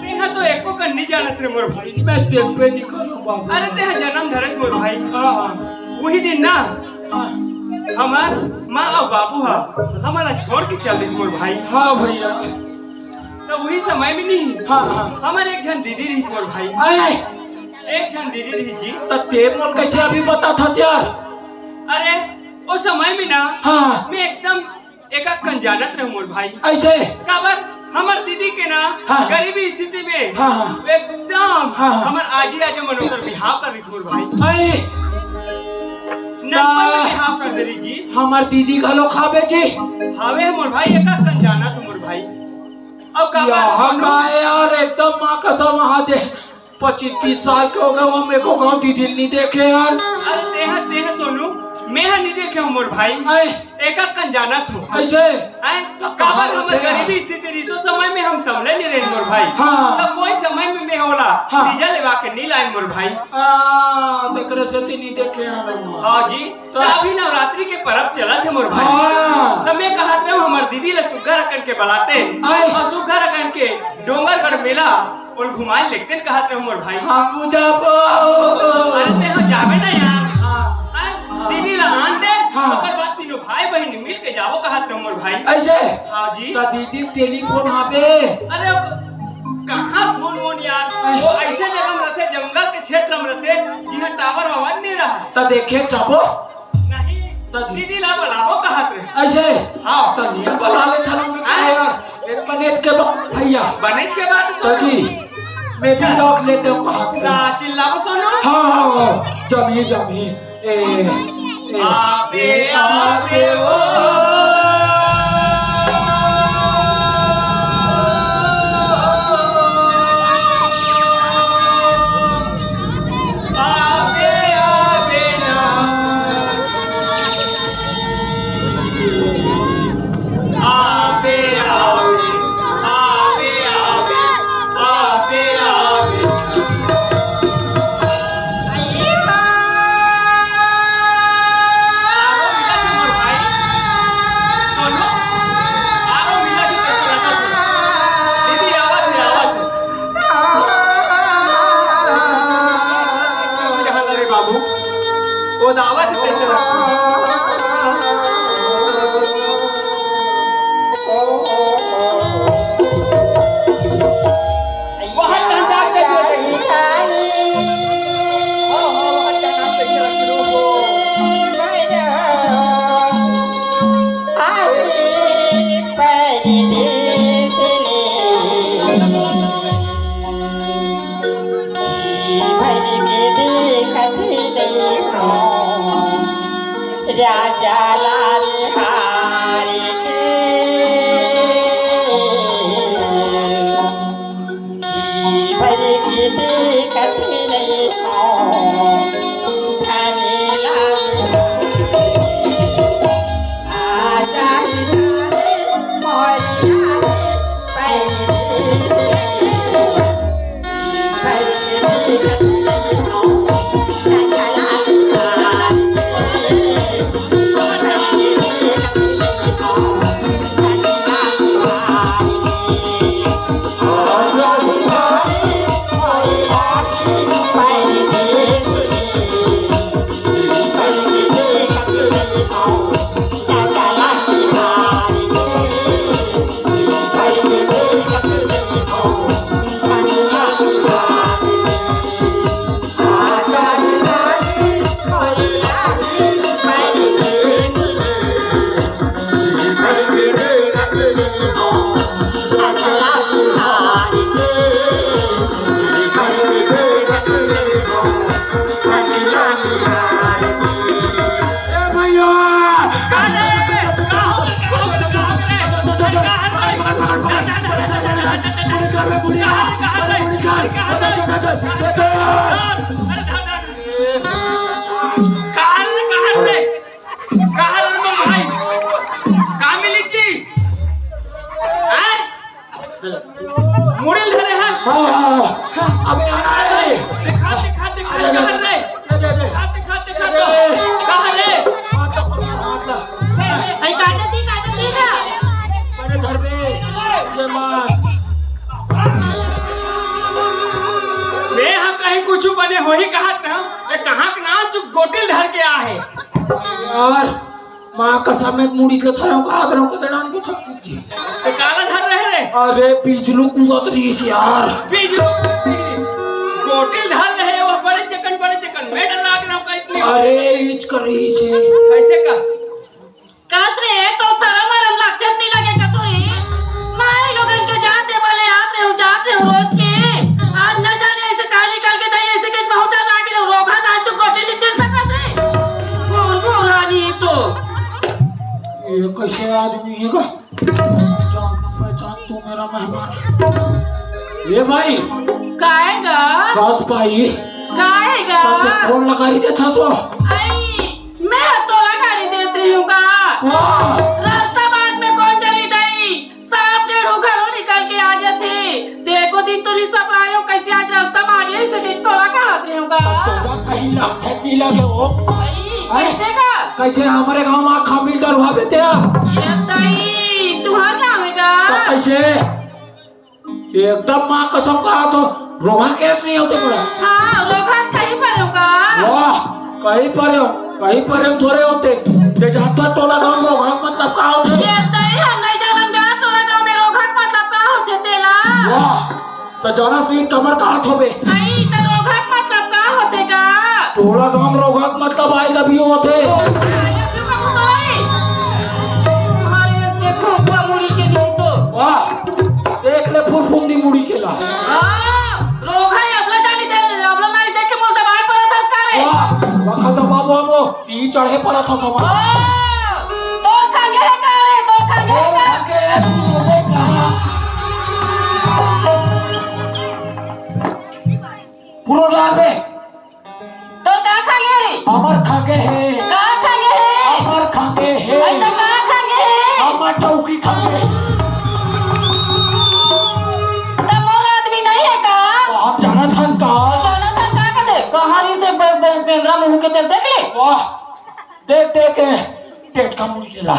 A: तेहा तो एको का नहीं जानस रे मोर भाई।
B: मैं देख पे नहीं करूँ बाबा।
A: अरे तेहा जन्म धरस मोर भाई,
B: हाँ
A: वही दिन ना
B: हाँ
A: हमार माँ और बाबू हा हमारा छोड़ के चल रही मोर भाई।
B: हाँ भैया।
A: तब वही समय में नहीं
B: हाँ हाँ
A: हमारे एक जन दीदी रही मोर भाई,
B: अरे
A: एक जन दीदी रही जी।
B: तो ते मोर कैसे अभी बता था यार।
A: अरे उस समय में ना
B: हाँ
A: मैं एकदम एक जानत रहे मोर भाई।
B: ऐसे
A: काबर हमार दीदी के ना
B: हाँ।
A: गरीबी स्थिति में
B: हाँ हाँ
A: एकदम
B: हाँ।
A: हमार आजी आज मनोकर बिहाव कर रही मोर भाई।
B: अरे
A: नंबर में बिहाव कर दे रही जी।
B: हमार दीदी घलो खाबे जी।
A: हावे मोर भाई एक जानत मोर भाई। अब
B: यहाँ
A: काबर
B: का है यार एकदम माँ कसम महादेव 25-30 साल के हो गए वो मेरे को गाँव दीदी नहीं देखे यार।
A: अरे तेहा सोनू मैं नहीं देखे हूँ मोर भाई, एक जानत हूँ
B: ऐसे
A: तो काबर हमार गरीबी स्थिति रिसो समय में हम संभले नहीं रहे मोर भाई।
B: हाँ।
A: तब कोई समय में मैं होला
B: हाँ।
A: डीजल लेवा के नहीं लाए मोर भाई।
B: देखरे से नहीं देखे यार।
A: हाँ जी तो अभी नवरात्रि के पर्व चला थे मोर भाई।
B: हाँ।
A: तब मैं कहत रहा हूँ हमार दीदी ला सुग्गा रखन के बुलाते और सुग्गा रखन के डोंगरगढ़ मेला और घुमाए लेते कहत रहे मोर भाई।
B: हम जाबो।
A: अरे ते हम जावे ना यार।
B: हाँ।
A: दीदी ला आन दे
B: हाँ।
A: ओकर बाद तीनों भाई बहन मिल के जाबो कहत रहे मोर भाई।
B: ऐसे
A: हाँ जी
B: तो दीदी टेलीफोन हाबे।
A: अरे कहाँ फोन वोन यार, वो ऐसे जगह में रहते जंगल के क्षेत्र में रहते जिहाँ टावर वावर नहीं रहा।
B: तो देखे जाबो
A: नहीं
B: तो
A: दीदी ला बुलाबो कहत रहे।
B: ऐसे
A: हाँ
B: तो नहीं बुला ले था यार एक बनेज के बाद भैया
A: बनेज के बाद
B: तो जी मैं भी देख लेते हूँ कहाँ पे।
A: ना चिल्लाबो सोनू।
B: हाँ हाँ जमी जमी ए
A: आबे आबे ओ वो दावत कैसे
C: राजा लाल हारी भरी गीती कथी नहीं धनी लाल आजा मोरी
A: चुप गोटिल धर के आ है।
B: यार माँ कसम में मुड़ी के थरों का आदरों को देना को सब कुछ जी।
A: ते काला धर रहे रे।
B: अरे पिछलू कूदत रही से यार।
A: बीजू गोटिल धर रहे वो बड़े जकन मैं डर लाग रहा हूँ कहीं इतनी।
B: अरे इच कर रही से।
A: कैसे का?
C: कसरे तो शर्म वरम लक्षण नहीं लगे कतुरी मारे लोग इनके जाते वाले आते हो रोज के आज न जाने ऐसे काली करके दई ऐसे के बहुत लागे रोगा ना तो कोटे नहीं चिर सकत रे कौन रानी तो
B: ये कैसे आदमी है का? जान पहचान तू मेरा मेहमान। ये भाई
C: काएगा
B: बस भाई
C: काएगा
B: तो कौन लगा रही था सो?
C: आई मैं तो लगा नहीं देती हूँ का
B: वाह
C: रास्ता बाद में कौन चली गई साफ डेढ़ घरों निकल के आ जाते देखो दिन तो नहीं सब आए हो कैसे आज रास्ता में आ गई इसे दिन तो लगा आते हूँ का
B: तो कहीं लाछन नहीं लगे हो।
C: कैसे का
B: कैसे हमारे गांव में आखा मिल डरवा देते हैं?
C: ये ताई तुम्हारा क्या होगा
B: तो कैसे एकदम माँ कसम कहा तो रोगा केस नहीं होते पूरा।
C: हाँ लोग कहीं पर होगा
B: वाह कहीं पर हम थोड़े होते ये जाता टोला गांव रोगा मतलब का होते?
C: ये ताई हम नहीं जानन गा तो लगा में रोगा मतलब का होते तेला
B: वाह तो जाना सी कमर का हाथ होबे
C: आई तो रोगा मतलब का होते का
B: टोला गांव रोगा मतलब आई लव यू होते।
C: तुम्हारे से फूफा मुड़ी के नहीं तो
B: वाह देख ले फुरफुंदी मुड़ी के ला।
C: रोग है अपना जानी दे अपना नहीं देख के मोल दबाए पड़ा था इसका रे
B: वाह वक्त बाबू हमो ती चढ़े पड़ा था समा
C: तो खागे है का रे तो खागे
B: पूरा लावे
C: तो का खागे रे
B: अमर खागे है
C: का खागे है
B: अमर खागे है
C: तो का खागे है
B: अमर टौकी खागे
C: तो मोर आदमी नहीं है का
B: हम जाना था का
C: जाना था का कहते कहानी से बेंगरा मुंह के चल देख ले
B: वाह देख पेट का मुड़ी के ला।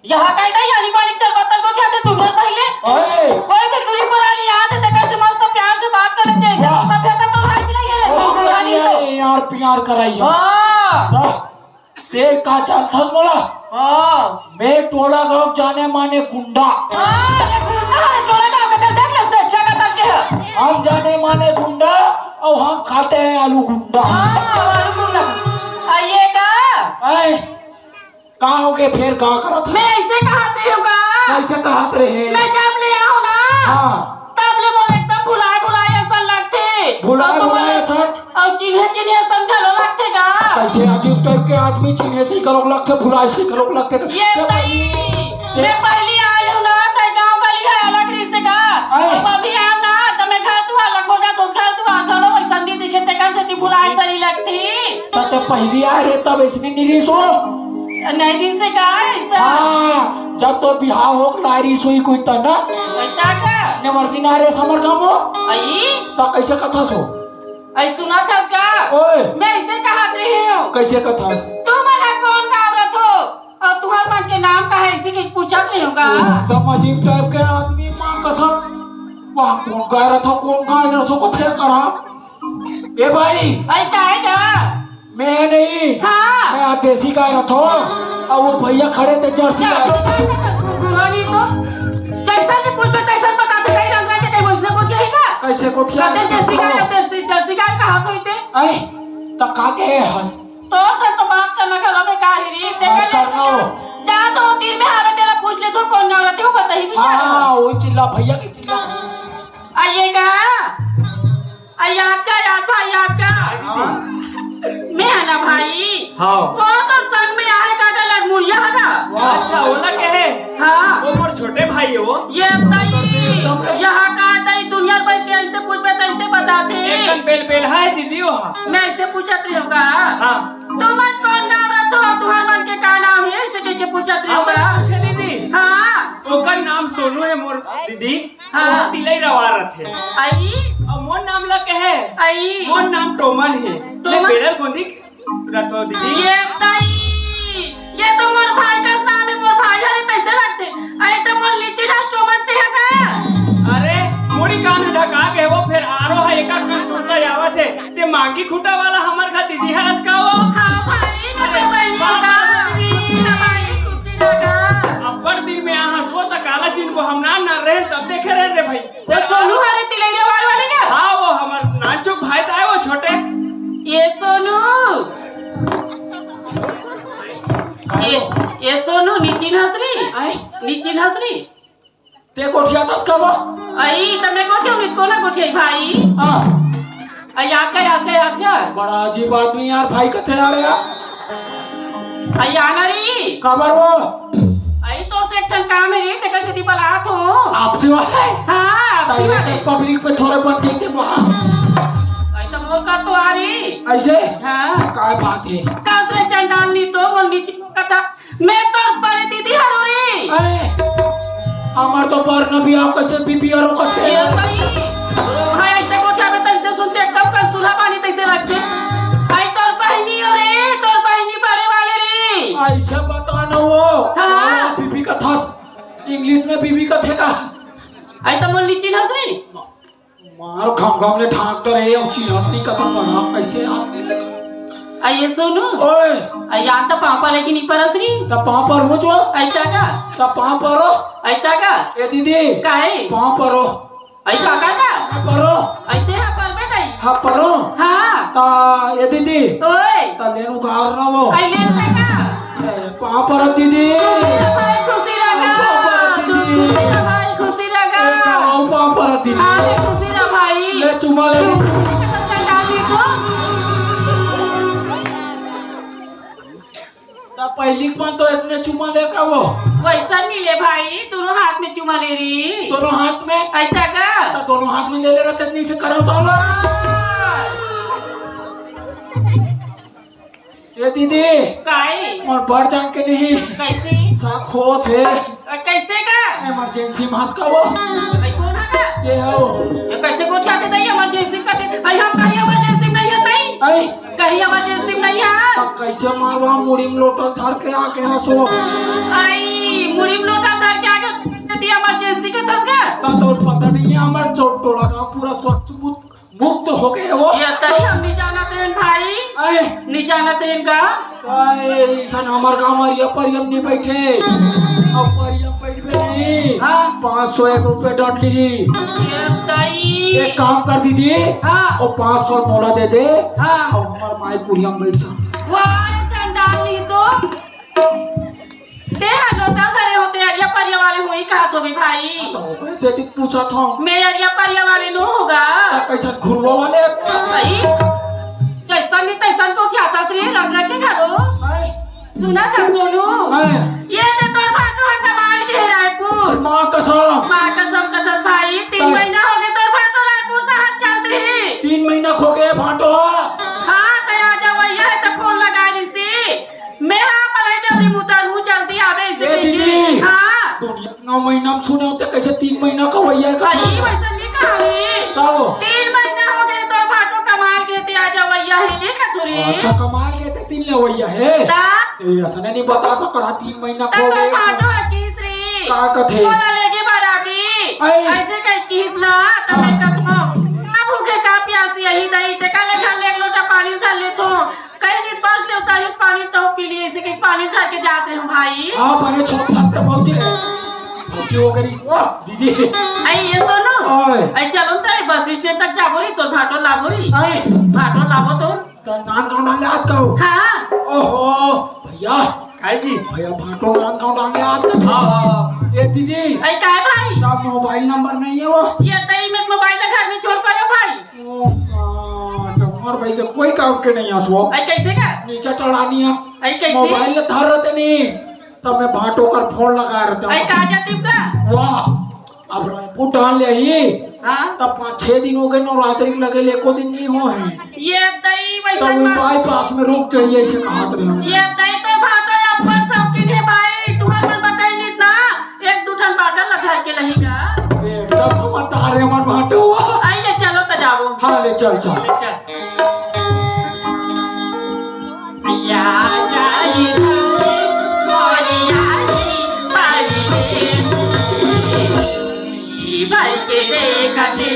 C: यहाँ का नहीं यानी पानी चल बतल को छाते तू बोल पहले
B: ओए
C: कोई तो चुरी पुरानी याद है तो कैसे मस्त प्यार से बात करना चाहिए
B: वाह।
C: सब फेंका तो हाथ नहीं है
B: ओ
C: पुरानी तो
B: यार प्यार कराइयो
C: हां
B: देख का चल था बोला
C: हां
B: मैं टोला गांव जाने माने गुंडा
C: ये गुंडा है टोला गांव का देख ले से अच्छा का के है
B: हम जाने माने गुंडा और हम खाते हैं आलू गुंडा।
C: हां आलू गुंडा आइए का
B: ऐ का हो गए फिर का करा था?
C: मैं ऐसे कहती हूँ का
B: कैसे कहत रहे?
C: मैं जब ले आऊँ ना
B: हाँ
C: तब ले मोर एकदम भुलाए ऐसा लगते
B: भुलाए सन
C: और चिन्हे समझलो लगते का
B: कैसे अजीब टाइप के आदमी चिन्हे से करो लगते भुलाए से करो लगते
C: ये तई मैं पहली आई हूँ ना तो गांव वाली है अलग रिश्ते का अब अभी आया ना तो मैं घर तू अलग हो जा तो घर तू आंखों में संधि दिखे ते कैसे ती भुलाई सरी लगती
B: तो पहली आ रहे तब इसने निरीश हो
C: नहीं रिश्ते का ऐसा
B: हाँ जब तो बिहार हो लारी सोई कोई तना
C: ऐसा का
B: नेमरनी नारे समर काम हो
C: आई
B: तो कैसे कथा सो
C: ऐ सुना था का
B: ओए
C: मैं इसे कहा रही हूँ
B: कैसे कथा
C: तू मना कौन का औरत हो और तुम्हारे मन के नाम का है इसी की पूछा नहीं होगा
B: एकदम अजीब टाइप के आदमी माँ कसम वाह कौन गा रहा था को थे करा ए भाई
C: ऐसा है क्या
B: मैं नहीं
C: हाँ
B: मैं देसी गा रहा था और वो भैया खड़े थे जर्सी
C: गुरानी तो जैसा ने पूछो तैसा बताते कहीं रंग के कहीं मुझने पूछे ही का
B: कैसे को क्या
C: जर्सी का कहा तो इते
B: ऐ तो का के हंस
C: तो सर तो बात करना का हमें कहा रही
B: बात करना हो
C: जा तो तीर में हारे तेरा पूछ ले तो कौन ना रहती हो बता ही भी
B: हाँ वो चिल्ला भैया के चिल्ला
C: आइएगा आइए आपका मैं है ना भाई
A: हाँ
C: वो तो संग में आए का गलत मुड़िया है ना
A: अच्छा ओला के है
C: हाँ
A: वो मोर छोटे भाई है वो
C: ये बताइए यहाँ का आता है दुनिया भर के ऐसे पूछते तो ऐसे बताते
A: एकदम पेल है दीदी वो हाँ
C: मैं ऐसे पूछत रही होगा
A: हाँ
C: तुम्हारा कौन नाम रहता हो तुम्हारे मन के का नाम है ऐसे के पूछत रही होगा
A: पूछे दीदी
C: हाँ
A: ओकर नाम सोनू है मोर दीदी
C: हाँ।
A: वो तिलई रवारत है
C: आई
A: और मोर नाम लग है
C: आई
A: मोर नाम टोमन है
C: टोमन?
A: मैं बेरर गोंदी रतो दीदी
C: ये बताइए ये तो मोर भाई का नाम है मोर भाई है कैसे लगते आई तो मोर लीची राष्ट्र बनते हैं का
A: अरे मोरी कान ढका के वो फिर आरो है एक का सुनता आवत है ते मांगी खूटा वाला हमर घर दीदी हरस का वो
C: हाँ भाई
A: अरे
C: भाई
A: बाबा दीदी
C: खुशी लगा
A: अब्बड़ दिन में यहाँ सो त काला चिन को हम ना रहे तब देखे रहे रे भाई
C: वो सोनू हरे तिलैया वाले क्या
A: हाँ वो हमर नाचुक भाई था वो छोटे
C: ये सोनू ये सोनू नीची हंसरी
B: आई
C: नीची हंसरी
B: ते कोठिया तस का वो
C: आई तमे कोठे उम्मीद को ना कोठे भाई
B: हां
C: आई आके
B: बड़ा अजीब आदमी यार भाई कथे आ रहे यार
C: आई आना री
B: खबर वो
C: आई तो सेक्शन काम है रे ते कैसे दी बला तो
B: आपसे वो है
C: हां
B: ताये पब्लिक पे थोड़े बन देते वहां
C: आई तो मोर का तो आ रही
B: ऐसे
C: हां
B: काय बात है
C: कासरे चंडाल नी तो वो नीचे कथा मैं तो बड़े दीदी हरो रे
B: अरे हमार तो पर नबी आ कैसे बीबी और कैसे
C: ये सही भाई ऐसे कोठा में तंते सुनते एकदम का सुला पानी तैसे लगते आई तोर बहनी रे तोर बहनी बड़े वाले रे
B: ऐसे बता ना वो
C: हाँ।
B: बीबी का था इंग्लिश में बीबी का थे का
C: आई तो मोर नीची हंसरी
B: मारो घम ले ढांकटर है ऊंची हंसनी का तो बना कैसे आपने
C: आई ये सोनू
B: ओए
C: आई या तो पापा लेकिन नहीं परसरी
B: ता पांव पर हो जो
C: आई ताका
B: ता पांव परो
C: आई ताका
B: ए दीदी
C: काहे
B: पांव परो
C: आई काका का
B: परो
C: ऐसे हा पर बेटा
B: हाँ परो
C: हां
B: ता ए दीदी
C: ओए
B: ता लेनु गार ना वो
C: आई ले ताका
B: पांव पर दीदी
C: भाई खुशी लगा भाई खुशी लगा
B: पांव पर दीदी
C: हां खुशी लगा भाई
B: ले चुमा ले
C: चंडाली को
B: ता पहली पान तो इसने चुमा ले का वो
C: वैसा मिले भाई दोनों हाथ में चुमा ले रही
B: दोनों हाथ में
C: ऐसा का
B: ता दोनों हाथ में ले ले रहते नहीं से करो तो ये दीदी
C: काहे
B: और बढ़ जान के नहीं
C: कैसे
B: साख हो थे
C: कैसे का
B: इमरजेंसी मास का वो
C: भाई कौन है
B: ये हो
C: ये कैसे को उठा के दई इमरजेंसी का दे भाई हम कहीं इमरजेंसी नहीं है नहीं
B: आई
C: कहीं इमरजेंसी नहीं है
B: ता कैसे मारवा मुड़ी में लोटल धर के आके हंसो
C: आई मुड़ी में लोटा धर के आके दिया इमरजेंसी के दस का
B: ता तो पता नहीं है हमारे चोट टोला का पूरा स्वच्छ मुक्त हो गए वो
C: ये तरी हम नहीं जाना ट्रेन भाई
B: आई
C: नहीं जाना ट्रेन का
B: ताई सन हमार गांव मारिया परियम नहीं बैठे अब परियम बैठ में नहीं
C: हाँ
B: 501 रुपए डाल ली
C: ये तई
B: एक काम कर दीदी
C: हाँ
B: और 500 मोला दे दे
C: हाँ
B: और हमार माई कुरियम बैठ सकते
C: वाह चंडाली तो ते लोटा करे होते अरिया परिया वाले हुई कहा तो भी भाई
B: तो ओकरे से दी पूछा था
C: मैं अरिया परिया वाले नो होगा
B: ता कैसे घुरवा वाले
C: सही कैसा नहीं तैसा को क्या था श्री लग के खा दो
B: आई
C: सुना था सोनू
B: आई
C: ये ने तो भाटो है कमाल के रायपुर
B: मां कसम
C: मां कसम कसम भाई 3 महीना हो गए तो भाटो रायपुर से हाथ चलते ही
B: 3 महीना खो गए भाटो
C: हां तो आ जा भैया है तो फोन लगा दी थी मैं हां पर आई जल्दी मुतर हूं जल्दी आवे
B: ए दीदी
C: हां
B: दुनिया 9 महीना में सुने होते कैसे 3 महीना का भैया का
C: भाई वैसा नहीं कहानी
B: चलो
C: 3 महीना हो गए तो भाटो कमाल के ते आ जा भैया है नहीं का तुरी
B: अच्छा कमाल के ते 3 ले भैया है
C: ता
B: ए असने नहीं बता सकता 3 महीना खो
C: तब
B: गए
C: भाटो है तीसरी
B: का कथे
C: बोला लेगी बराबी
B: आई।
C: ऐसे कह किस ना तब मैं कहूं ना भूखे का प्यासी यही दही ते काले खाने एक लोटा पानी डाल ले तो कहीं नहीं बस ले उतारी पानी तो पी लिए इसे के पानी डाल के जाते हूं भाई
B: हां परे छोट थकते बहुते क्यों करी वाह दीदी
C: आई ये सुनो
B: ओए
C: आई चलो तेरे बस स्टैंड तक जाबो री तो भाटो लाबो री
B: आई
C: भाटो लाबो तो
B: तो नान गांव डाले आज का
C: हां
B: ओहो भैया
A: काय जी
B: भैया भाटो नान गांव डाले आज का
A: हाँ हाँ
B: ए दीदी
C: आई काय भाई
B: का मोबाइल नंबर नहीं है वो
C: ये तई में मोबाइल घर में छोड़ पड़े भाई
B: जमर भाई के कोई काम के नहीं हंसो
C: आई कैसे का
B: नीचे चढ़ानी है
C: आई कैसे
B: मोबाइल ले धर रहते नहीं तब मैं भाटो कर फोन लगा रहता
C: आई
B: हूँ
C: का जाती का
B: वाह अब रायपुर डाल ले ही
C: हां
B: तब 5-6 दिन हो गए नवरात्रि लगे ले एको दिन नहीं हो है
C: ये दई वैसा
B: तब बाईपास में रुक जाइए ऐसे कहा रहे हो
C: ये दई तो भाटो अब्बर शौकीन है भाई तुम्हारे में बताई नहीं ना एक दूठन बाटल लगा के रहेगा
B: एकदम समझदार है हमार भाटो
C: आई ले चलो तो जाओ
B: हाँ ले चल चल
A: चल या जाई
C: जीवन के देखते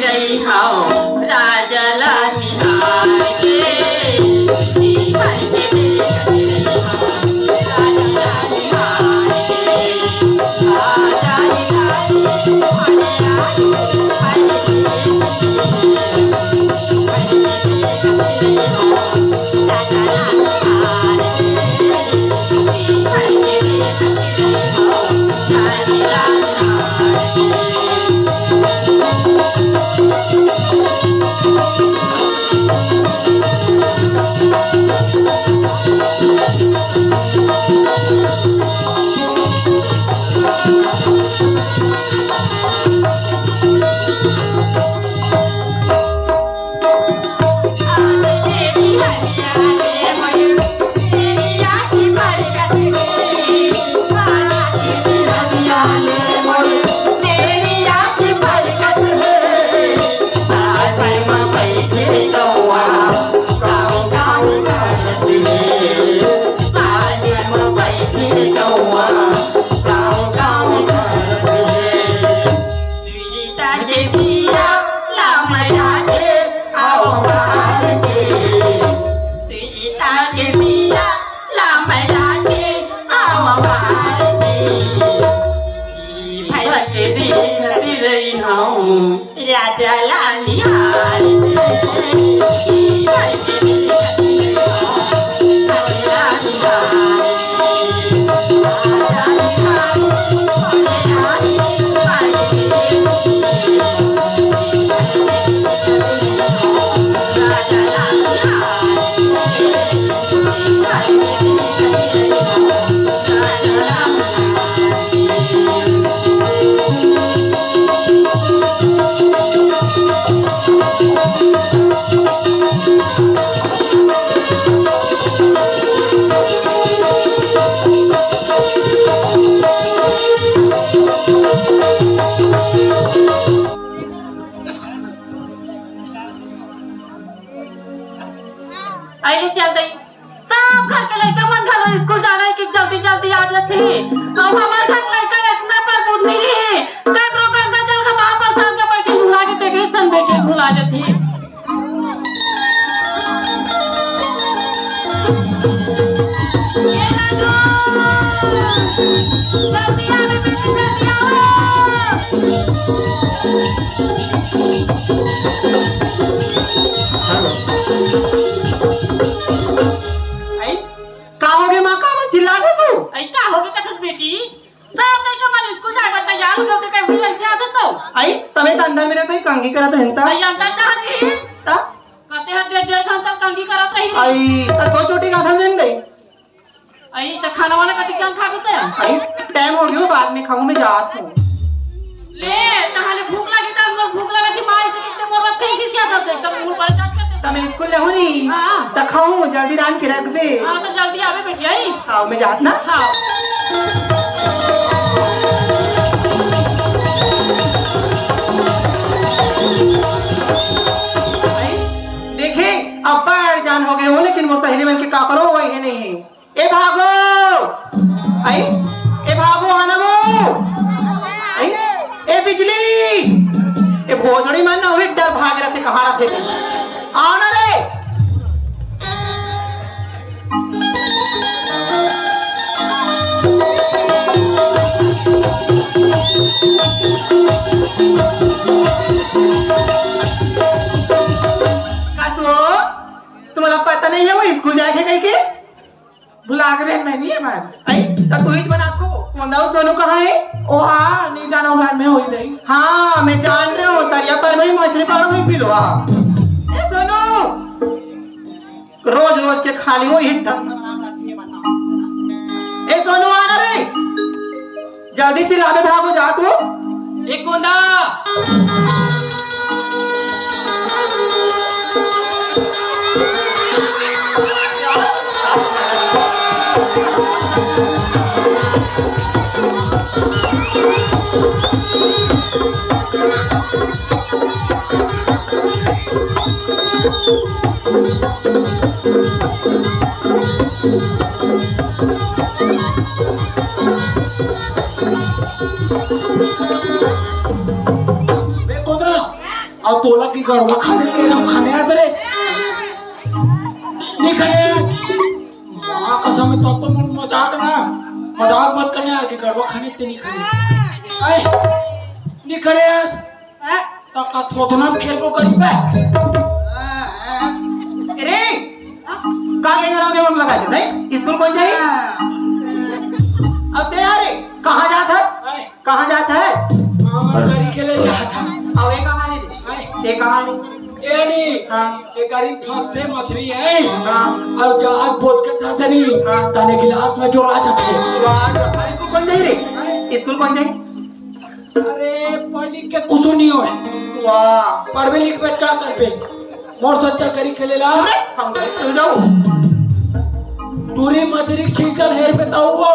C: आइले चल दई सब घर के लड़का मन घर स्कूल जाना है कि जल्दी जल्दी आ जाते अब हमार घर लड़का इतना पर बुद्धि है तब रोकर का चल के वापस आके बैठे भुला के देखे सन बैठे भुला जाते जल्दी आवे बेटे जल्दी
D: आई का हो गए मां का चिल्ला दे सो
C: ऐसा हो गया कथस बेटी सब लड़का मन स्कूल जाए बता तैयार हो गए कहीं भी ऐसे आ जातो
D: आई तमे त अंदर मेरे तो कंगी करत रहता
C: आई अंदर जा रही
D: ता
C: कहते हैं डेढ़ घंटा कंगी करत रही
D: आई त दो छोटी गाथन देन गई
C: आई तो खाना वाला कति चल खा बिते
D: आई टाइम हो गयो बाद में खाऊं मैं जात हूं
C: ले तहाले भूख लगी त हमर भूख लगा थी माई से कितने मोर कहीं की ज्यादा से एकदम मुंह पर चाट करते
D: तमे स्कूल ले होनी
C: हां
D: त खाऊं जल्दी रान के रख दे
C: हां तो जल्दी आवे बेटी आई
D: आओ मैं जात ना
C: हां
D: देखे अब बाहर जान हो गए हो लेकिन वो सहेली बन के का करो वही नहीं है ए भागो आई ए भागो आना वो आई ए बिजली ए भोसड़ी मन ना हुई डर भाग रहे थे कहाँ रहे थे आना रे तुम्हाला पता नहीं है वो स्कूल जाके कहीं के
B: बुला के मैं नहीं है मैं
D: आई तो तू ही बना को कौन सोनू कहाँ है
B: ओ हाँ नहीं जाना घर में होई नहीं
D: हाँ मैं जान रहा हूँ तरिया पर मेरी मछली पालो हुई पी लो ए सोनू रोज रोज के खाली वो ही ए सोनू आना रे जल्दी चिल्लावे भागो जा तू
B: एक कोंदा अब तोला की गड़वा खाने के हम खाने आ रे नहीं खाने मां कसम में तो मजाक ना मजाक मत करने यार की गड़वा खाने ते नहीं खाने आए नहीं खाने तो का थोतना खेलबो करी पे
D: अरे का के लगा के मन लगा दे नहीं स्कूल कौन जाए अब तैयार है कहां जाता है कहां जाता है
B: हमार करी खेले जाता
D: अब एक कहानी दे कहानी
B: ए नहीं
D: हां
B: एक गाड़ी फंसते मछली है
D: हां
B: और जहाज बोझ के धर देनी ताने गिलास में जो राजा थे
D: स्कूल कौन जाए रे स्कूल कौन जाए
B: अरे पढ़ लिख के कुछ नहीं होए
D: वाह
B: पढ़वे लिख पे क्या कर पे मोर सच्चा करी खेले ला
D: हम चल जाओ
B: दूरी मछली छिलकर हेर पे ताऊ वो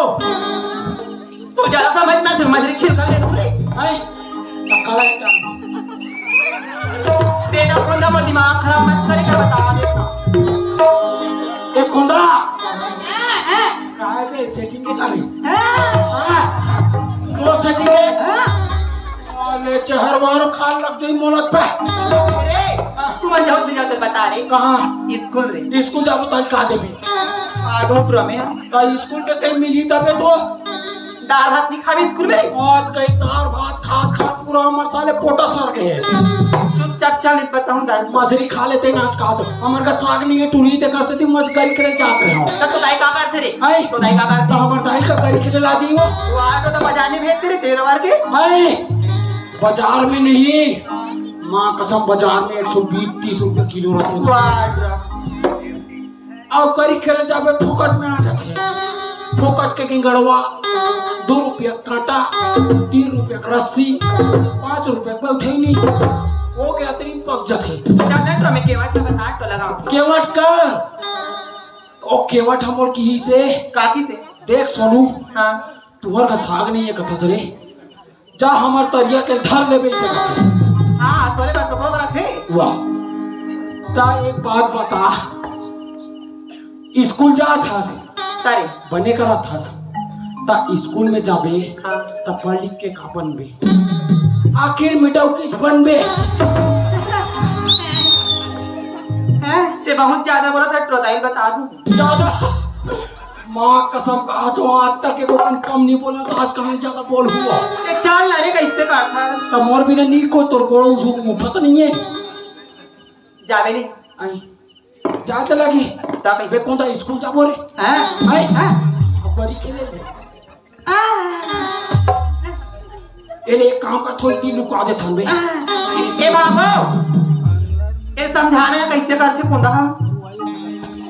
D: तो ज्यादा समझ में फिर मछली छिल कर ले दूरे
B: है काला का
D: तेरा कोंदा मत दिमाग खराब मत करे कर बता देना
B: एक कोंदा काय पे सेटिंग के गाड़ी हां दो सेटिंग है अरे चहर वार खान लग जाई मोलत पे
D: अरे तू मन जाओ बिना तो बता रे
B: कहां
D: स्कूल रे
B: स्कूल जाबो तन का देबी
D: आगोपुरा में
B: का स्कूल पे कहीं मिली तबे तो
D: दाल भात नहीं खावे स्कूल में
B: आज कहीं दाल भात खात खात पूरा हमर साले पोटा सर गए
D: चुपचाप चल इत बताऊं दाल
B: मछली खा लेते नाच का तो हमर का साग नहीं है टूरी ते कर से मत करी करे जात रहे हो
D: तो दाई का कर रे
B: आई
D: तो दाई का कर
B: तो हमर दाई का करी खेले ला जी वो
D: वो तो बजाने भेज तेरे तेरे वार के
B: आई बाजार में नहीं मां कसम बाजार में 120-30 रुपए किलो रहते
D: वाह
B: और करी खेले जाबे फोकट में आ जाते फोकट के किंगड़वा 2 रुपया कांटा 3 रुपया रस्सी 5 रुपया बैठे नहीं हो गया तेरी पक जाते
D: चल तो मैं केवट का बता तो लगाऊं
B: केवट कर ओ केवट हमर की ही से
D: काकी से
B: देख सोनू
D: हां
B: तुहर का साग नहीं है कथस रे जा हमर तरिया के धर लेबे से
D: हां तोरे पर तो भोग रखे
B: वाह ता एक बात बता स्कूल जा था से
D: करे
B: बने करा था से ता स्कूल में जाबे
D: हाँ
B: ता पढ़ लिख के का बनबे आखिर मिटाऊ किस बनबे
D: ते बहुत ज्यादा बोला था ट्रोदाइल बता दूं
B: ज्यादा माँ कसम कहा तो आज तक एक बार कम नहीं बोला तो आज कहाँ ज्यादा बोल हुआ
D: ते चल ना रे कैसे बात था
B: तो मोर बिना नी को तोर गोड़ो उसको मुठा तो नहीं है
D: जावे नहीं
B: आई जाते लगी
D: तब
B: बे कौन था स्कूल जा बोले
D: हां
B: आई बड़ी खेले ले एले एक काम कर थोड़ी दी लुका दे थन बे
D: ए बाबू ये समझाना है कैसे करके पुंदा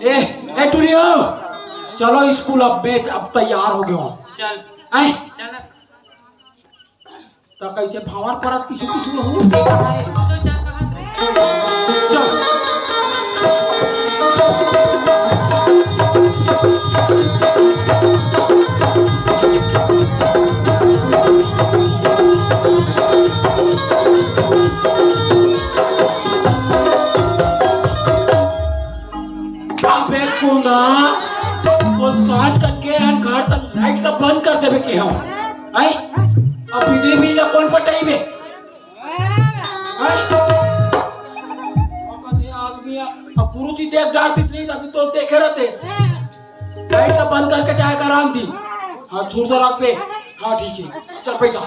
B: ए टुरियो चलो स्कूल अब तैयार हो गया
A: चल
B: आई
A: चल
B: तो कैसे भावर परत किसी किसी हो चल अबे कोना और सांच करके घर तक लाइट का बंद कर देवे के हम आई अब बिजली बिल कौन पटाई में आई कथे आदमी अब गुरुजी देख डांटिस नहीं अभी तो देखे रहते लाइट का बंद करके चाहे करान दी हाँ छोड़ दो रख पे हाँ ठीक है चल बैठा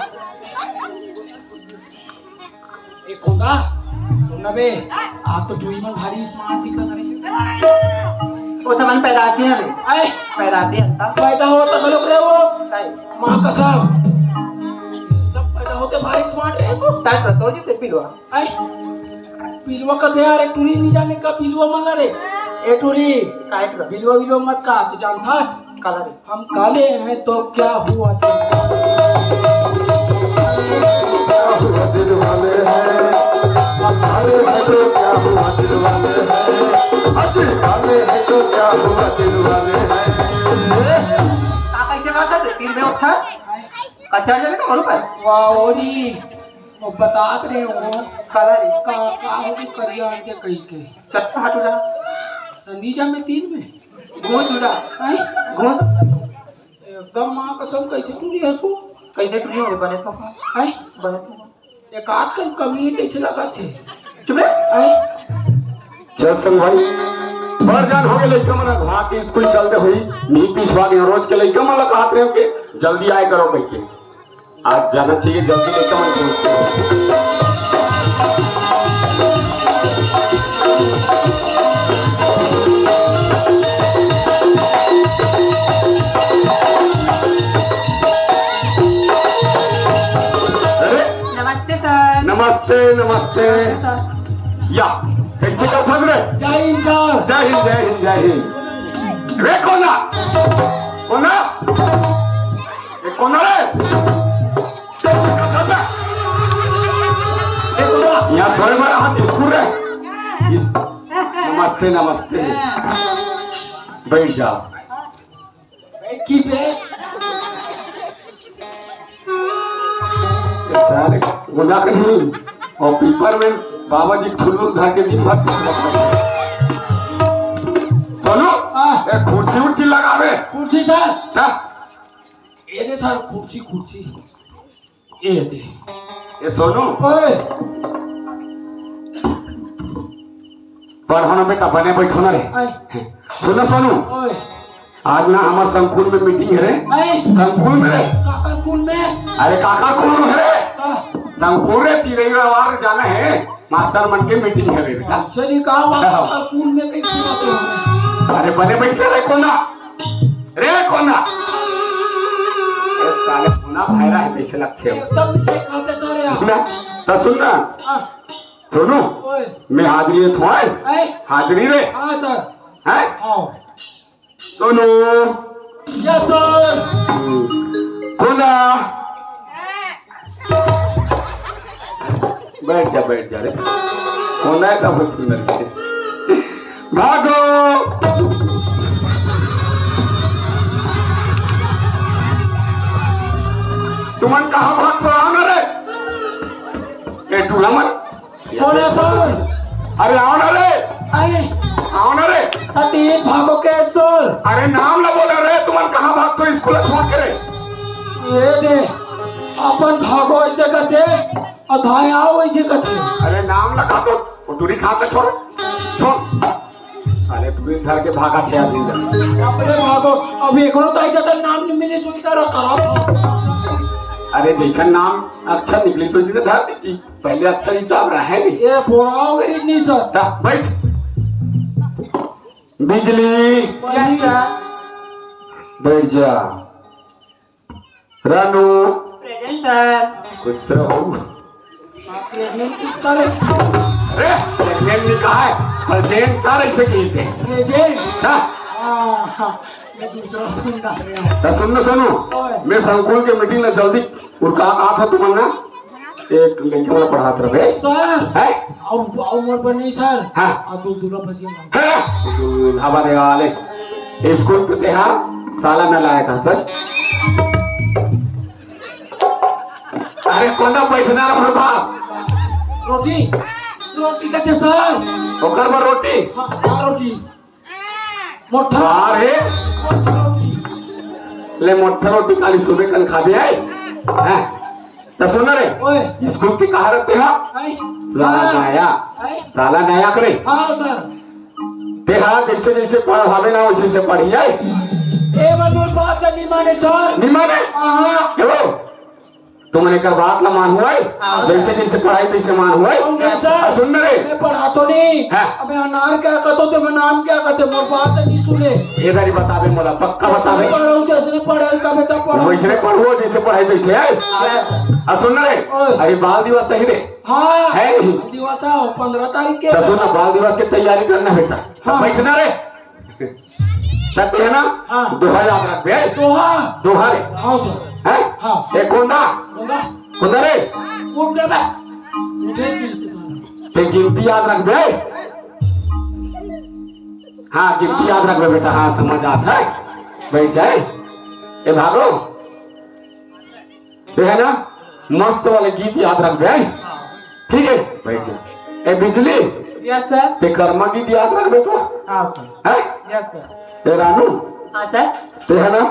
B: एक होगा सुनना बे आप तो जुईमन भारी स्मार्ट दिखा करे
D: वो तो मन पैदाशी है रे
B: आए
D: पैदाशी है
B: पैदा होता गलत रहे वो
D: ताई
B: माँ कसम जब पैदा होते भारी स्मार्ट रहे सो
D: ताई प्रतोर जी से पिलवा
B: आए पिलवा का थे यार एक टूरी नहीं जाने का पिलवा मन रे ए टूरी
D: काय कर
B: पिलवा मत का कि जानथास
D: काला रे
B: हम काले हैं तो क्या हुआ
E: दिल वाले हैं काले हैं तो क्या हुआ दिल वाले हैं काले हैं तो क्या हुआ दिल वाले हैं
D: आप कैसे बात करते तीर में उठा अच्छा जाने का मालूम है
B: वाह ओरी वो बतात रहे हो
D: काला रे
B: का होगी करिया के कहीं के
D: चट्टा हट उड़ा
B: नीचा में तीन में
D: घोस उड़ा
B: आए
D: घोस
B: एकदम माँ कसम कैसे टूरी हंसू
D: कैसे टूटी होगे बने तो
B: आए
D: बने तो
B: एक आजकल कमी कैसे लगा थे
D: चुप रे
B: आए
E: चल संग भाई बार जान हो गए लइका मन घुमा के स्कूल चलते हुई नी पिछवा के रोज के लइका मन कहत रहे के जल्दी आए करो कह के आज जाना चाहिए जल्दी लइका मन को
D: नमस्ते सर
E: नमस्ते नमस्ते
D: सर
E: या कैसे कर थक रे
B: जय हिंद सर
E: जय हिंद जय हिंद जय हिंद रे कोना कोना ये कोना रे कैसे कर थक रे
B: देखो ना
E: यहाँ सोए मारा हाथ स्कूल रे नमस्ते नमस्ते बैठ जा
B: की पे
E: सारे गुना नहीं और पेपर में बाबा जी खुल्लू घर के दिन भर सोनू ए कुर्सी उर्सी लगावे
B: कुर्सी सर
E: हाँ?
B: ये दे सर कुर्सी कुर्सी ये दे
E: ए सोनू
B: ओए
E: पढ़ो ना बेटा बने बैठो ना रे
B: आए
E: सुनो सोनू
B: ओए
E: आज ना हमारे संकुल में मीटिंग है रे
B: आए
E: संकुल में रे
B: काका कुल में
E: अरे काका कुल है रे
B: ता
E: संकुल रे तिरंगावार जाना है मास्टर मन के मीटिंग है रे बेटा
B: से नहीं कहा काका कुल में कहीं सुनाते हो
E: अरे बने बैठे रे कोना ए साले कोना भाईरा है कैसे लगते हो
B: एकदम नीचे कहते सारे आप
E: ना तो सुन ना सुनो
B: ओए
E: मैं हाजिरी है तुम्हारे
B: आए
E: हाजिरी रे
B: हाँ सर
E: हैं
B: आओ
E: सुनो
B: यस सर
E: कोना बैठ जा रे कोना का बहुत सुंदर है भागो तुमन कहाँ भाग रहा ना रे ए टूला मन
B: कौन है सर
E: अरे आओ ना रे
B: आए
E: आओ ना रे
B: था तीन भागो के सर
E: अरे नाम ना बोला रे तुम कहाँ भाग तो स्कूल छोड़ के रे
B: ये दे अपन भागो ऐसे कहते और धाए आओ ऐसे कहते
E: अरे नाम लगा तो दूरी खा के छोड़ छोड़ अरे तू घर के भागा थे आदमी
B: अपने भागो अब एक तो ऐसा नाम नहीं मिले सुनता रहा खराब
E: अरे जैसा नाम अक्षर निकली सोची तो धर दी पहले अक्षर हिसाब रहा है नहीं
B: ये बोराओगे नहीं सर
E: बैठ बिजली
D: यस सर
E: बैठ जा रानू
D: प्रेजेंट सर
E: कुछ रहो
B: प्रेग्नेंट किसका रे
E: अरे प्रेजेंट नहीं कहा है प्रेजेंट का ऐसे की थे
B: प्रेजेंट
E: हाँ
B: मैं दूसरा सुन रहा
E: तो सुनो सुनो मैं संकुल के मीटिंग में जल्दी और कहा था तुमने एक लड़के वाला पढ़ाते रहे
B: सर
E: है
B: अब उम्र पर नहीं सर
E: हाँ
B: अब दूल्हा बचिए
E: हमारे वाले स्कूल पे थे हाँ साला में लाया था सर अरे कौन बैठना हमारे बाप
B: रोटी रोटी कहते सर
E: ओकर पर रोटी
B: हाँ रोटी मोटा
E: अरे
B: रोटी
E: ले मोटा रोटी काली सुबह कल खा दिया है तो सुन रे
B: ओए
E: स्कूल की कहा रखते हैं
B: आई
E: साला नया साला नया करे
B: हाँ सर
E: ते हाँ जैसे जैसे पढ़ावे ना वैसे से पढ़ी जाए
B: ए मनोर बात नहीं माने सर
E: निमाने
B: हाँ
E: चलो तुमने कर बात ना मान हुआ है जैसे जैसे पढ़ाई तैसे मान हुआ है
B: सर
E: सुन रे
B: मैं पढ़ा तो नहीं
E: हाँ।
B: अबे अनार क्या कहते थे मैं नाम क्या कहते मोर बात नहीं सुने
E: इधर ही बतावे मोला पक्का बतावे
B: पढ़ाऊं जैसे पढ़े का बेटा पढ़ाऊं
E: वैसे पढ़ो जैसे पढ़ाई तैसे है सुन रे अरे बाल दिवस सही रे
B: हाँ
E: है नहीं
B: दिवस आओ 15 तारीख के
E: तो सुन बाल दिवस की तैयारी करना बेटा
B: हाँ।
E: बैठना रे सत्य है ना
B: हाँ।
E: दोहा याद रख बे
B: दोहा
E: दोहा रे
B: हाँ सर
E: है
B: हाँ
E: एक कोंदा
B: होगा
E: कोंदा रे
B: उठ जा बे उठे दिल से सर
E: ते गिनती याद रख बे हाँ गिनती याद रख बे बेटा हाँ समझ आता है बैठ जाए ए भागो ये है ना मस्त वाले गीत याद रख बे ठीक है बैठ जा ए बिजली
D: यस सर
E: ते कर्मा गीत याद रख बे तो
D: हाँ सर
E: है
D: यस सर
E: ए रानू
D: हाँ सर
E: ते है ना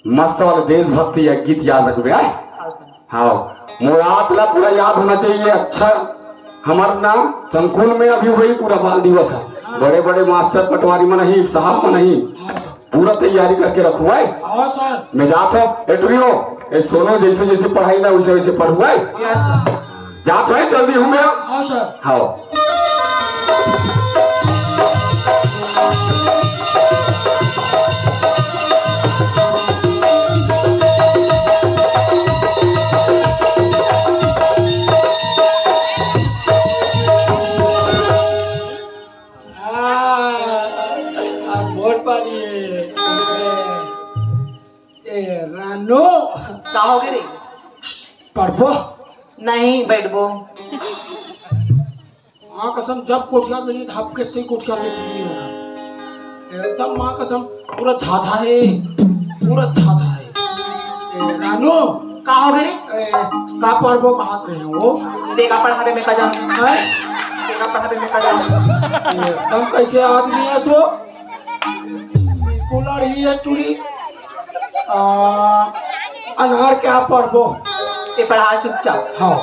E: मस्त वाले देशभक्ति या गीत याद रख बे आए
D: हाँ सर
E: हाँ मुराद ला पूरा याद होना चाहिए अच्छा हमारा ना संकुल में अभी वही पूरा बाल दिवस है बड़े बड़े मास्टर पटवारी में नहीं साहब में नहीं पूरा तैयारी करके रखो है
B: हाँ सर
E: मैं जाता हूँ एटरियो ए सोनो जैसे जैसे पढ़ाई ना वैसे वैसे पढ़ुआ है
D: यस सर
E: जाता है जल्दी हूँ मैं
B: हाँ सर
E: हाँ
B: मोर पानी ए रानो
D: क्या हो गए रे
B: पढ़बो
D: नहीं बैठबो
B: माँ कसम जब कोठिया मिली धप के से कोठिया में चुनी होगा एकदम माँ कसम पूरा झाझा है पूरा झाझा है ए रानो
D: क्या हो गए रे
B: का पढ़बो कहाँ रहे हैं वो
D: देखा पढ़ावे में का जान
B: है
D: देखा पढ़ावे में का जान
B: एकदम कैसे आदमी है सो कूलर ही है टूली अनार क्या पढ़बो
D: ये पढ़ा चुपचाप
B: हाँ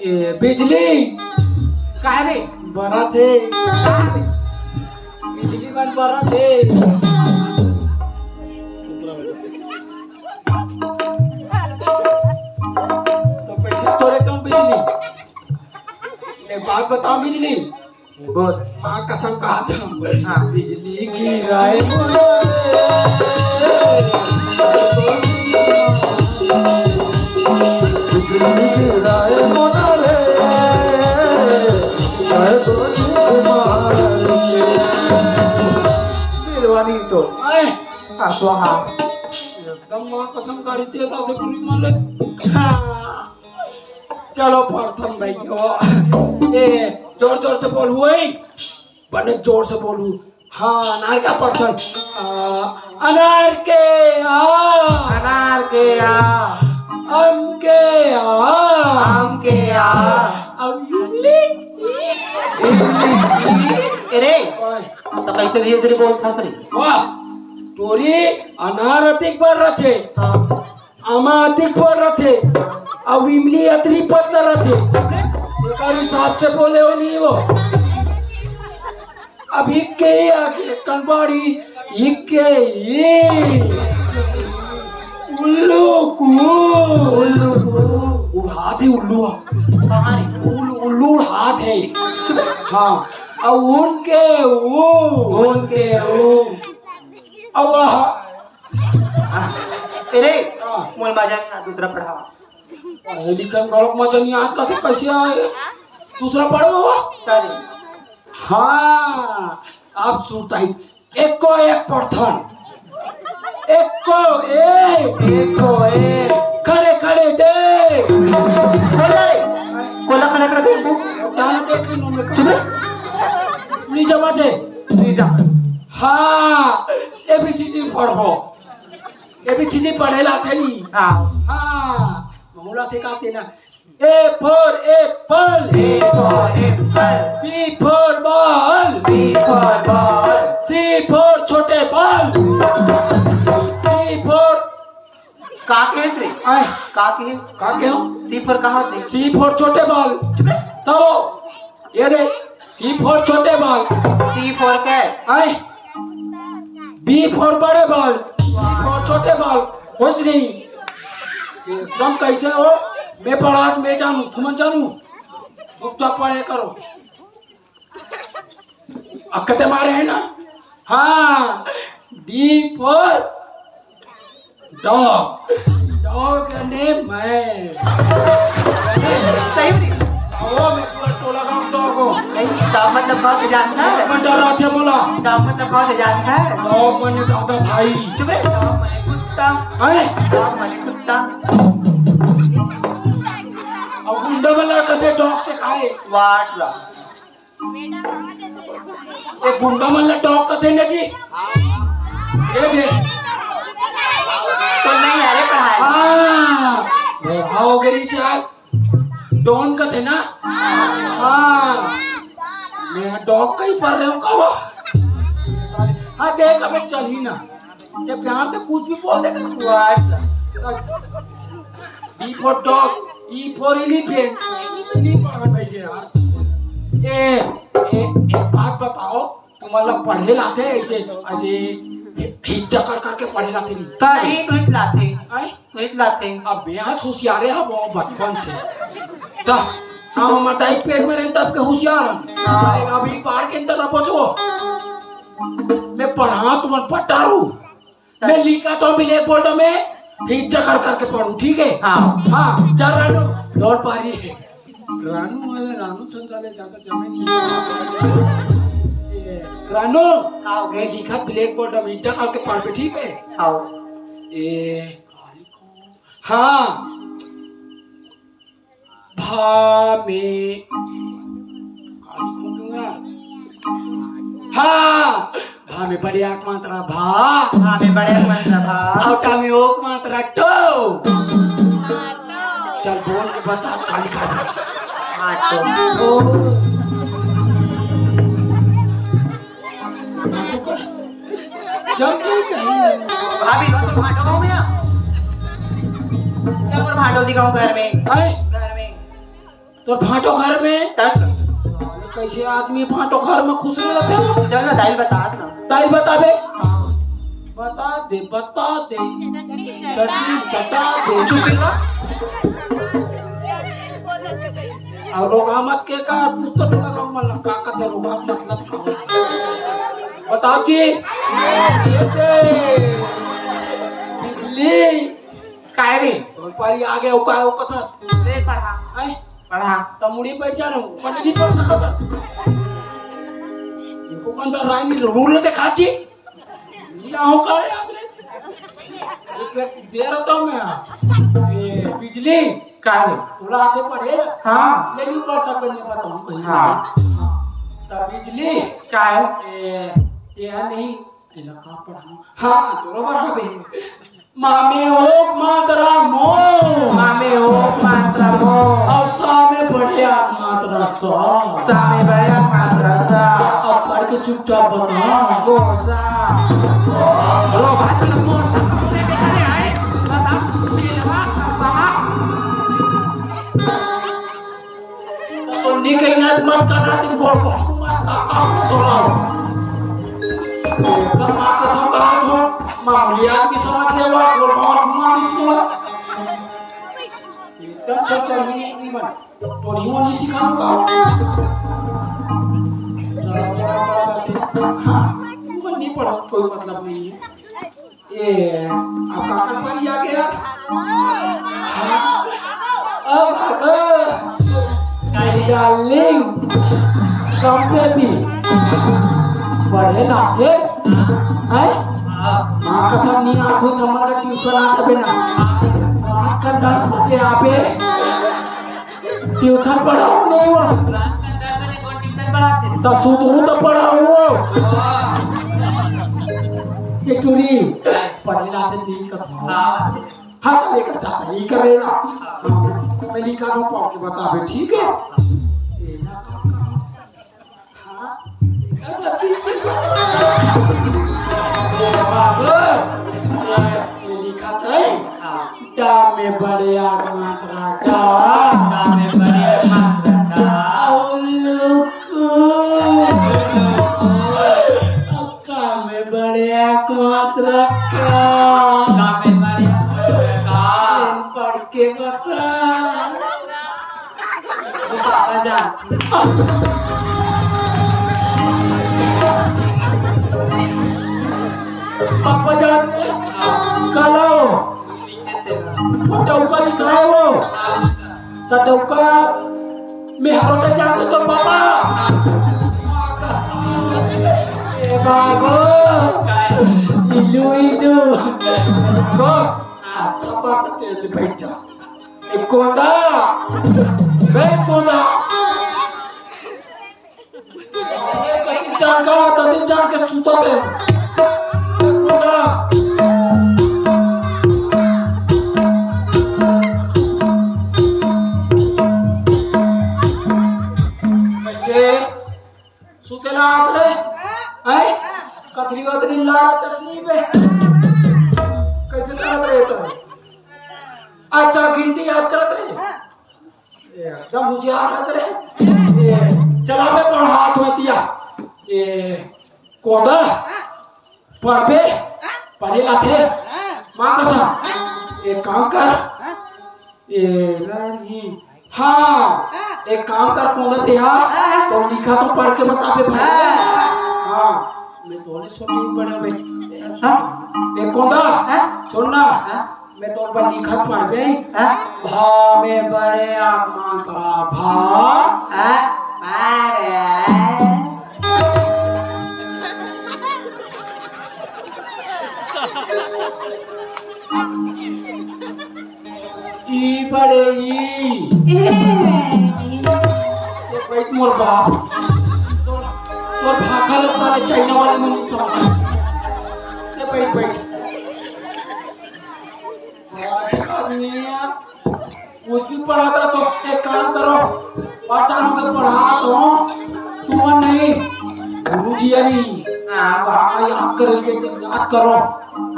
B: ये बिजली
D: कहा रे
B: बड़ा थे बिजली बन बड़ा थे तो पैसे थोड़े कम बिजली एक बात बताओ बिजली
D: बोल
B: माँ कसम कहा था
D: हाँ।
B: बिजली गिराए
D: दिलवानी तो
B: आए
D: हाँ तो हाँ
B: एकदम माँ कसम करी थी तो टूरी मारे चलो प्रथम भाई क्यों ये जोर जोर से बोल हुए बने जोर से बोलू हाँ अनार का प्रथम अनार के
D: अनार के आ
B: आम के
D: आम के आ
B: अब इमली
D: कैसे धीरे धीरे बोलता सर
B: वाह टोरी अनार अधिक बढ़ रहे आमा अधिक बढ़ रहे अब इमली अतरी पतला रहे एक हिसाब से बोले हो नहीं वो अब इक्के ही आगे कनबाड़ी इक्के ही उल्लू को उड़ात है उल्लू उल्लू उड़ात है हाँ अब उनके अब
D: अरे मोल बाजार दूसरा पढ़ा
B: पढ़े लिखे में गलत मचल याद करते कैसे आए दूसरा पढ़ो बाबा हाँ अब सुनता ही एक को एक पढ़थन एक खड़े खड़े दे
D: कोला खड़ा कर दे
B: डाल देख ली नोमे नीचे मचे नीचे हाँ एबीसीडी पढ़ो एबीसीडी पढ़े लाते नहीं हाँ मौला थे कहते ना A for apple B for ball C for छोटे बॉल D for
D: काके रे
B: आए
D: काके
B: हो
D: सी फॉर कहां थे
B: C for छोटे बॉल तो ये दे C for छोटे बॉल
D: सी फॉर कैट
B: आए B for बड़े बॉल C for छोटे बॉल कुछ नहीं एकदम कैसे हो मैं पढ़ात मैं जानू तुम जानू चुपचाप पढ़े करो अक्कते मारे है ना हाँ D for dog dog name मैं
D: सही है
B: ओ मैं पूरा टोला का डॉग हूँ
D: दाम मतलब बहुत जानता है
B: मैं डर रहा था बोला
D: दाम मतलब बहुत जानता है
B: डॉग मैंने दादा भाई
D: चुप रे दाम माने कुत्ता
B: हैं
D: दाम माने कुत्ता
B: और गुंडा वाला कहते डॉग से खाए
D: वाट ला
B: ये गुंडा वाला डॉग कहते ना जी ये दे
D: तो नहीं यारे पढ़ाए
B: हाँ भाव वगैरह से यार डॉन कहते ना हाँ मैं डॉग का ही पढ़ रहा हूँ कब हाँ देख अबे चल ही ना ये प्यार से कुछ भी बोल देगा
D: वाट ला
B: D for dog E for elephant नहीं पढ़ा भाई यार ए बात बताओ तुम्हारा पढ़े लाते ऐसे ऐसे हिच्चा कर करके पढ़े लाते नहीं
D: नहीं तो इतलाते
B: आए
D: तो इतलाते
B: अब बेहद होशियार है वो बचपन से ता हाँ हमारे ताई पेट में रहता आपके होशियार अभी पहाड़ के अंदर पहुंचो मैं पढ़ा तुम्हारे पट्टारू मैं लिखा तो ब्लैक बोर्ड में हिच्चा कर करके पढ़ू ठीक है हाँ जा रानू दौड़ पा रही है रानू संचाले ज्यादा जमे नहीं रानू
D: आओगे
B: मैं लिखा ब्लैक बोर्ड में हिच्चा करके पढ़ पे ठीक है
D: आओ
B: हाँ भा में हाँ भा में बड़े आक मात्रा भा
D: हाँ मैं बड़े मंत्र भा
B: औटा में ओक मात्रा टो चल बोल के बता काली खा दे
D: हाँ तो
B: जब नहीं कहेंगे
D: भाभी तो भाटो गाँव में क्या पर भाटो दिखाऊं घर में
B: तो भाटो घर में
D: तक
B: कैसे आदमी भाटो घर में खुश रहते हो
D: चल ना दाइल बता ना
B: ताई बताबे बता दे चटनी चटा दे और रोगामत के का पुस्तक लगाओ मतलब का कथे रोगा मतलब का बताओ जी ये दे बिजली
D: काय रे
B: और पारी आगे ओ का ओ कथा
D: रे पढ़ा
B: आई
D: पढ़ा
B: तमुड़ी बैठ जा रहा हूं पर नहीं पढ़ सकता इनको कंडा रानी रूल दिखा जी ना हो का याद रे फिर दे रहा था मैं ये बिजली
D: काय रे
B: थोड़ा आते पढ़े ना
D: हाँ
B: लेकिन पढ़ सकते नहीं बताऊं कहीं
D: हाँ
B: तब बिजली
D: काय
B: ये नहीं इलाका पढ़ा हाँ बरोबर है बे मामे ओक मात्रा मो
D: मामे ओ मात्रा मो
B: और सा में बढ़िया मात्रा सा
D: सामे बड़ा मात्रा सा
B: अब पढ़ के चुपचाप बता
D: मोसा रो बात ना मोसा रे बेचारे आए बता केलवा कसा
B: तो निकलना मत करना दिन को मत का थोड़ा एकदम मां कसम कहा तो मामूली आदमी समझ लेवा गोल भावर घुमा दिसला एकदम चर्चा ही नहीं बन तो नहीं वो नहीं सिखा का चला चला पड़ा जाते हाँ वो नहीं पड़ा कोई मतलब नहीं है ये अब काका पर ही आ गया हाँ अब भागो डार्लिंग कम पे भी पढ़े ना थे हैं मां कसम नहीं आते थे हमारा ट्यूशन आते बिना रात का 10 बजे आवे ट्यूशन पढ़ाओ नहीं वो तो सुधू तो पढ़ाओ ये टूरी पढ़े ना थे नहीं का थोड़ा हाँ तो लेकर जाता है ये करेगा मैं लिखा तो पढ़ के बता बे ठीक है मैं लिखा था डा में बड़े आग मात्रा डा में बड़े आग मात्रा अक्का में बड़े आग मात्रा का में बड़े पढ़ के बता पापा जान पापा जान कलाओ वो डौका दिखाए वो तो डौका में हारोता जानते तो पापा ए बागो इलू इलू को अच्छा पड़ता तेरे बैठ जा एक कोंदा बे कोंदा कति जान के सूता पे कोंदा कैसे सुतेला आसरे आई कथरी वतरी लार तस्नी पे कैसे करत रहे तो अच्छा गिनती याद करत रहे एकदम होशियार रहते रहे चला में पढ़ हाथ में दिया ये कोदा पढ़ पढ़े लाथे मां कसम एक काम कर ये नहीं हाँ एक काम कर कोदा दिया तो लिखा तो पढ़ के बता पे भाई हाँ मैं तो ने सुन नहीं पढ़े भाई एक कोदा सुनना मैं तो पर लिखा पढ़ गई भा में बड़े आग मात्रा भा ई बड़े ई ये बैठ मोर बाप तो भाखा ले साले चाइना वाले में नहीं समझ ये बैठ आदमी कुछ भी पढ़ाता तो एक काम करो पाठशाला के पढ़ा तो तुम नहीं गुरुजी नहीं कहा याद करके याद करो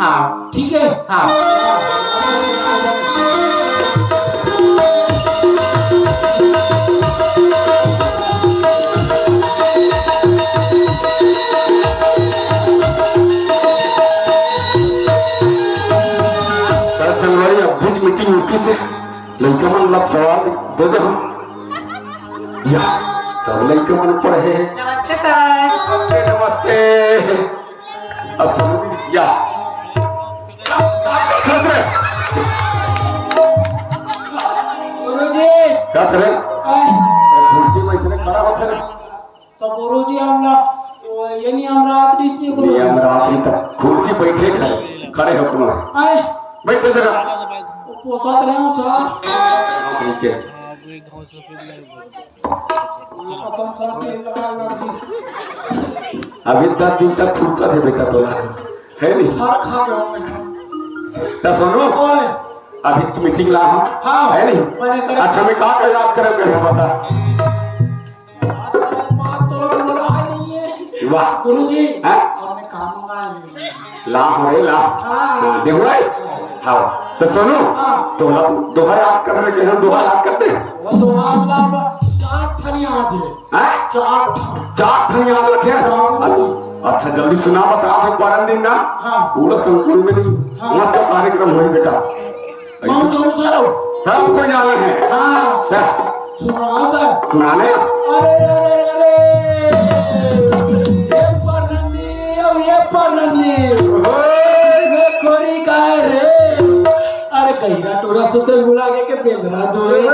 B: हाँ ठीक है हाँ
E: मीटिंग यूपी से लड़का मन लग सवाल दे दे हम या सब लड़का मन पढ़े
D: नमस्ते सर
E: नमस्ते असलू या
B: गुरुजी
E: क्या सर कुर्सी में इसने खड़ा हो सर
B: तो गुरुजी हमला ये नहीं हमरा आदमी इसमें गुरुजी
E: हमरा अभी तक कुर्सी बैठे खड़े हो तुम
B: आए
E: बैठ जरा
B: पोसात रहे हूं सर
E: ठीक है
B: कसम सर तेल लगा भी
E: अभी 10 दिन तक फुर्सत है बेटा तोरा है नहीं
B: हर खा गया हूं मैं
E: तो सुनो
B: ओए
E: अभी मीटिंग ला हम
B: हाँ
E: है नहीं अच्छा मैं कहा का याद करेंगे बता
B: बात तो बोल रहा नहीं है
E: वाह
B: गुरुजी
E: हाँ?
B: अब मैं काम मंगा
E: ला हरे ला
B: हाँ।
E: देखो भाई हाँ तो सुनो
B: हाँ।
E: तो दोबारा याद कर रहे हैं दोबारा याद करते हैं
B: वो तो आमला 4 ठन याद है
E: हैं?
B: 4 ठन
E: 4 ठन याद रखे
B: हाँ।
E: अच्छा जल्दी सुना बता दो परम दिन ना
B: हाँ।
E: पूरा संकुल में नहीं
B: हाँ।
E: मस्त कार्यक्रम हुई बेटा
B: बहुत जोर से रहो
E: सबको जाना है
B: हाँ
E: क्या?
B: सुनाओ सर
E: सुनाने
B: अरे अरे अरे ये परनंदी अब ये परनंदी इसमें खोरी का है रे अरे कहीं टोरा सुते बुला के पेंदरा दोरे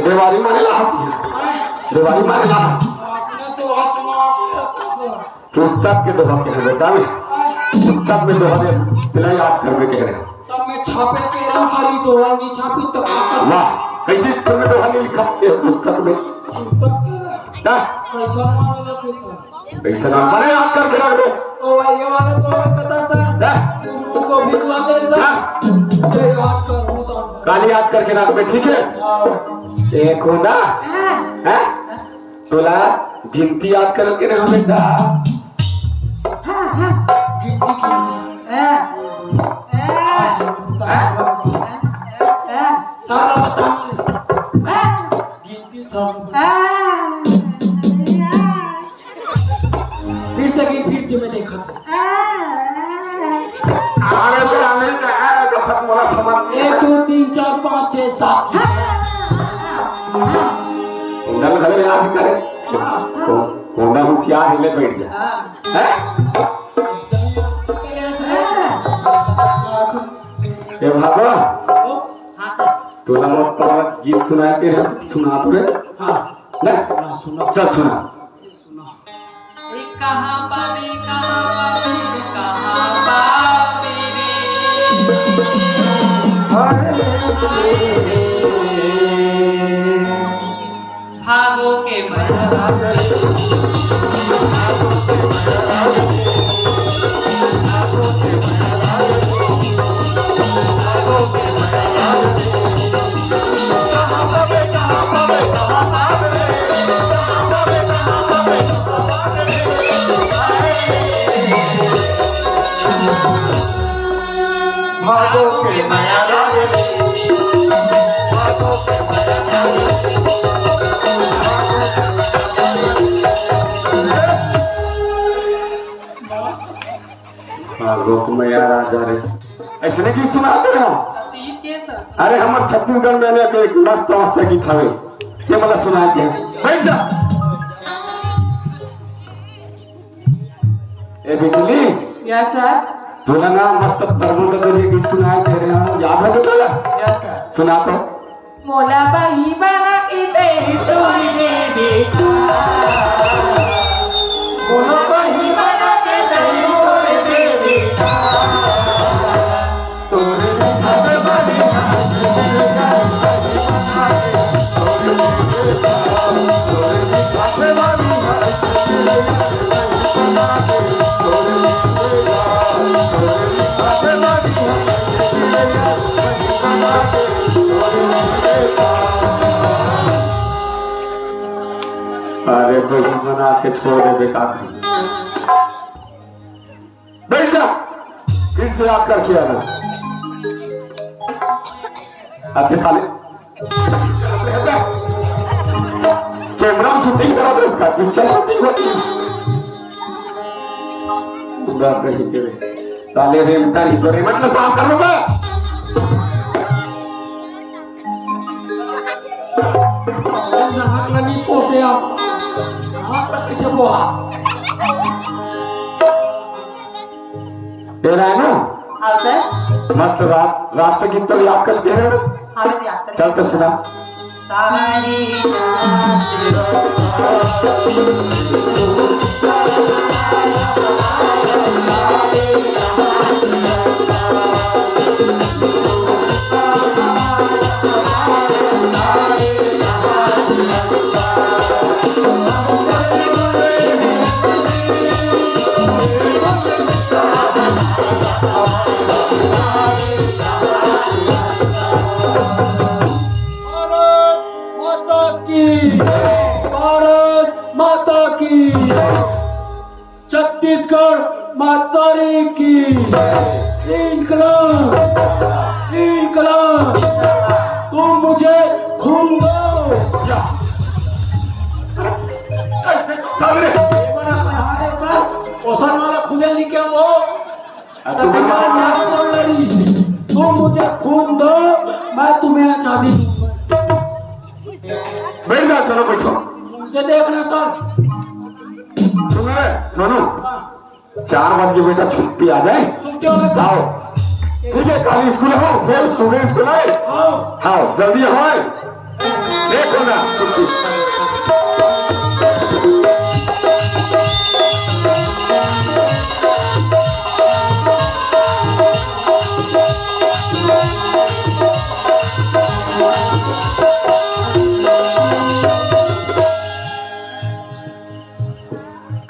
E: देवारी माने ला देवारी माने ला
B: आपने तो हंसना सर
E: पुस्तक के दोहा कह बेटा में पुस्तक में दोहा दे पिला याद करके कह रहे
B: तब मैं छापे कह रहा हूँ सारी दोहर नहीं छापी तो
E: वाह कैसे तुम्हें दोहा नहीं लिखा ये पुस्तक में
B: पुस्तक के
E: क्या
B: कैसा माने लगते सर
E: कैसे ना माने याद करके रख दो
B: ओ ये वाले तो और कथा सर
E: क्या?
B: गुरु को भी वाले सर ये याद करूँ तो
E: काली याद करके रख दो ठीक है एक होना है तोला गिनती याद करके रख बेटा
B: गिनती सारा बता गिनती सब फिर से मैं देखा
E: अरे बेटा नहीं जाए तो खत्म वाला समझ
B: 1 2 3 4 5 6 7
E: उंडा में घरे याद करे उंडा होशियार हिले बैठ जा हैं ए भागो
C: हाँ सर
E: तोला मस्त वाला गीत सुनाए के रे सुना तो रे
B: हाँ
E: ना
B: सुना
E: चल सुना
C: कहाँ पावे कहाँ पावे भागो के भागो के माया
E: भागो में यार आ जा रे ऐसे नहीं गीत सुनाते हो अरे हमारे छत्तीसगढ़ में ने एक मस्त मस्त गीत हवे ये मतलब सुना के बैठ जा ए बिजली
D: यस सर
E: बोला ना मस्त प्रबंध करके गीत सुना के रहे हो याद है तो
D: यस सर
E: सुना तो
D: मोला बही बना के तेरी छोड़ी दे बेटा मोला बही बना के तेरी छोड़ी दे बेटा तोरे घर बनी
E: अरे बही बना के छोड़ दे बेकार बैठ जा फिर से याद करके आना आपके साले कैमरा में शूटिंग करा दो इसका पिक्चर शूटिंग होती है उधर नहीं के साले रेमता नहीं तो रेमट ला साफ कर लो बे
B: नाक लनी पोसे आप नाक ला कैसे बोआ
E: तेरा है ना
D: हाँ सर
E: मस्त राष्ट्रगीत तो याद कर दे रहे हो
D: हमें तो याद
E: चल तो सुना
D: सारी
B: छत्तीसगढ़ मातारी की इनकलाब इनकलाब। तुम मुझे खून दो। ये बड़ा कहानी सर ओसन वाला खुदे लिखे वो तुम मुझे खून दो मैं तुम्हें आजादी दूंगा।
E: बैठ जा, चलो बैठो।
B: मुझे देखना सर।
E: सुन रहे सोनू, 4 बज के बेटा छुट्टी आ जाए।
B: छुट्टी हो गई
E: जाओ, ठीक है। कल स्कूल हो, फिर सुबह स्कूल आए।
B: हाँ
E: हाँ जल्दी हो, देखो ना छुट्टी।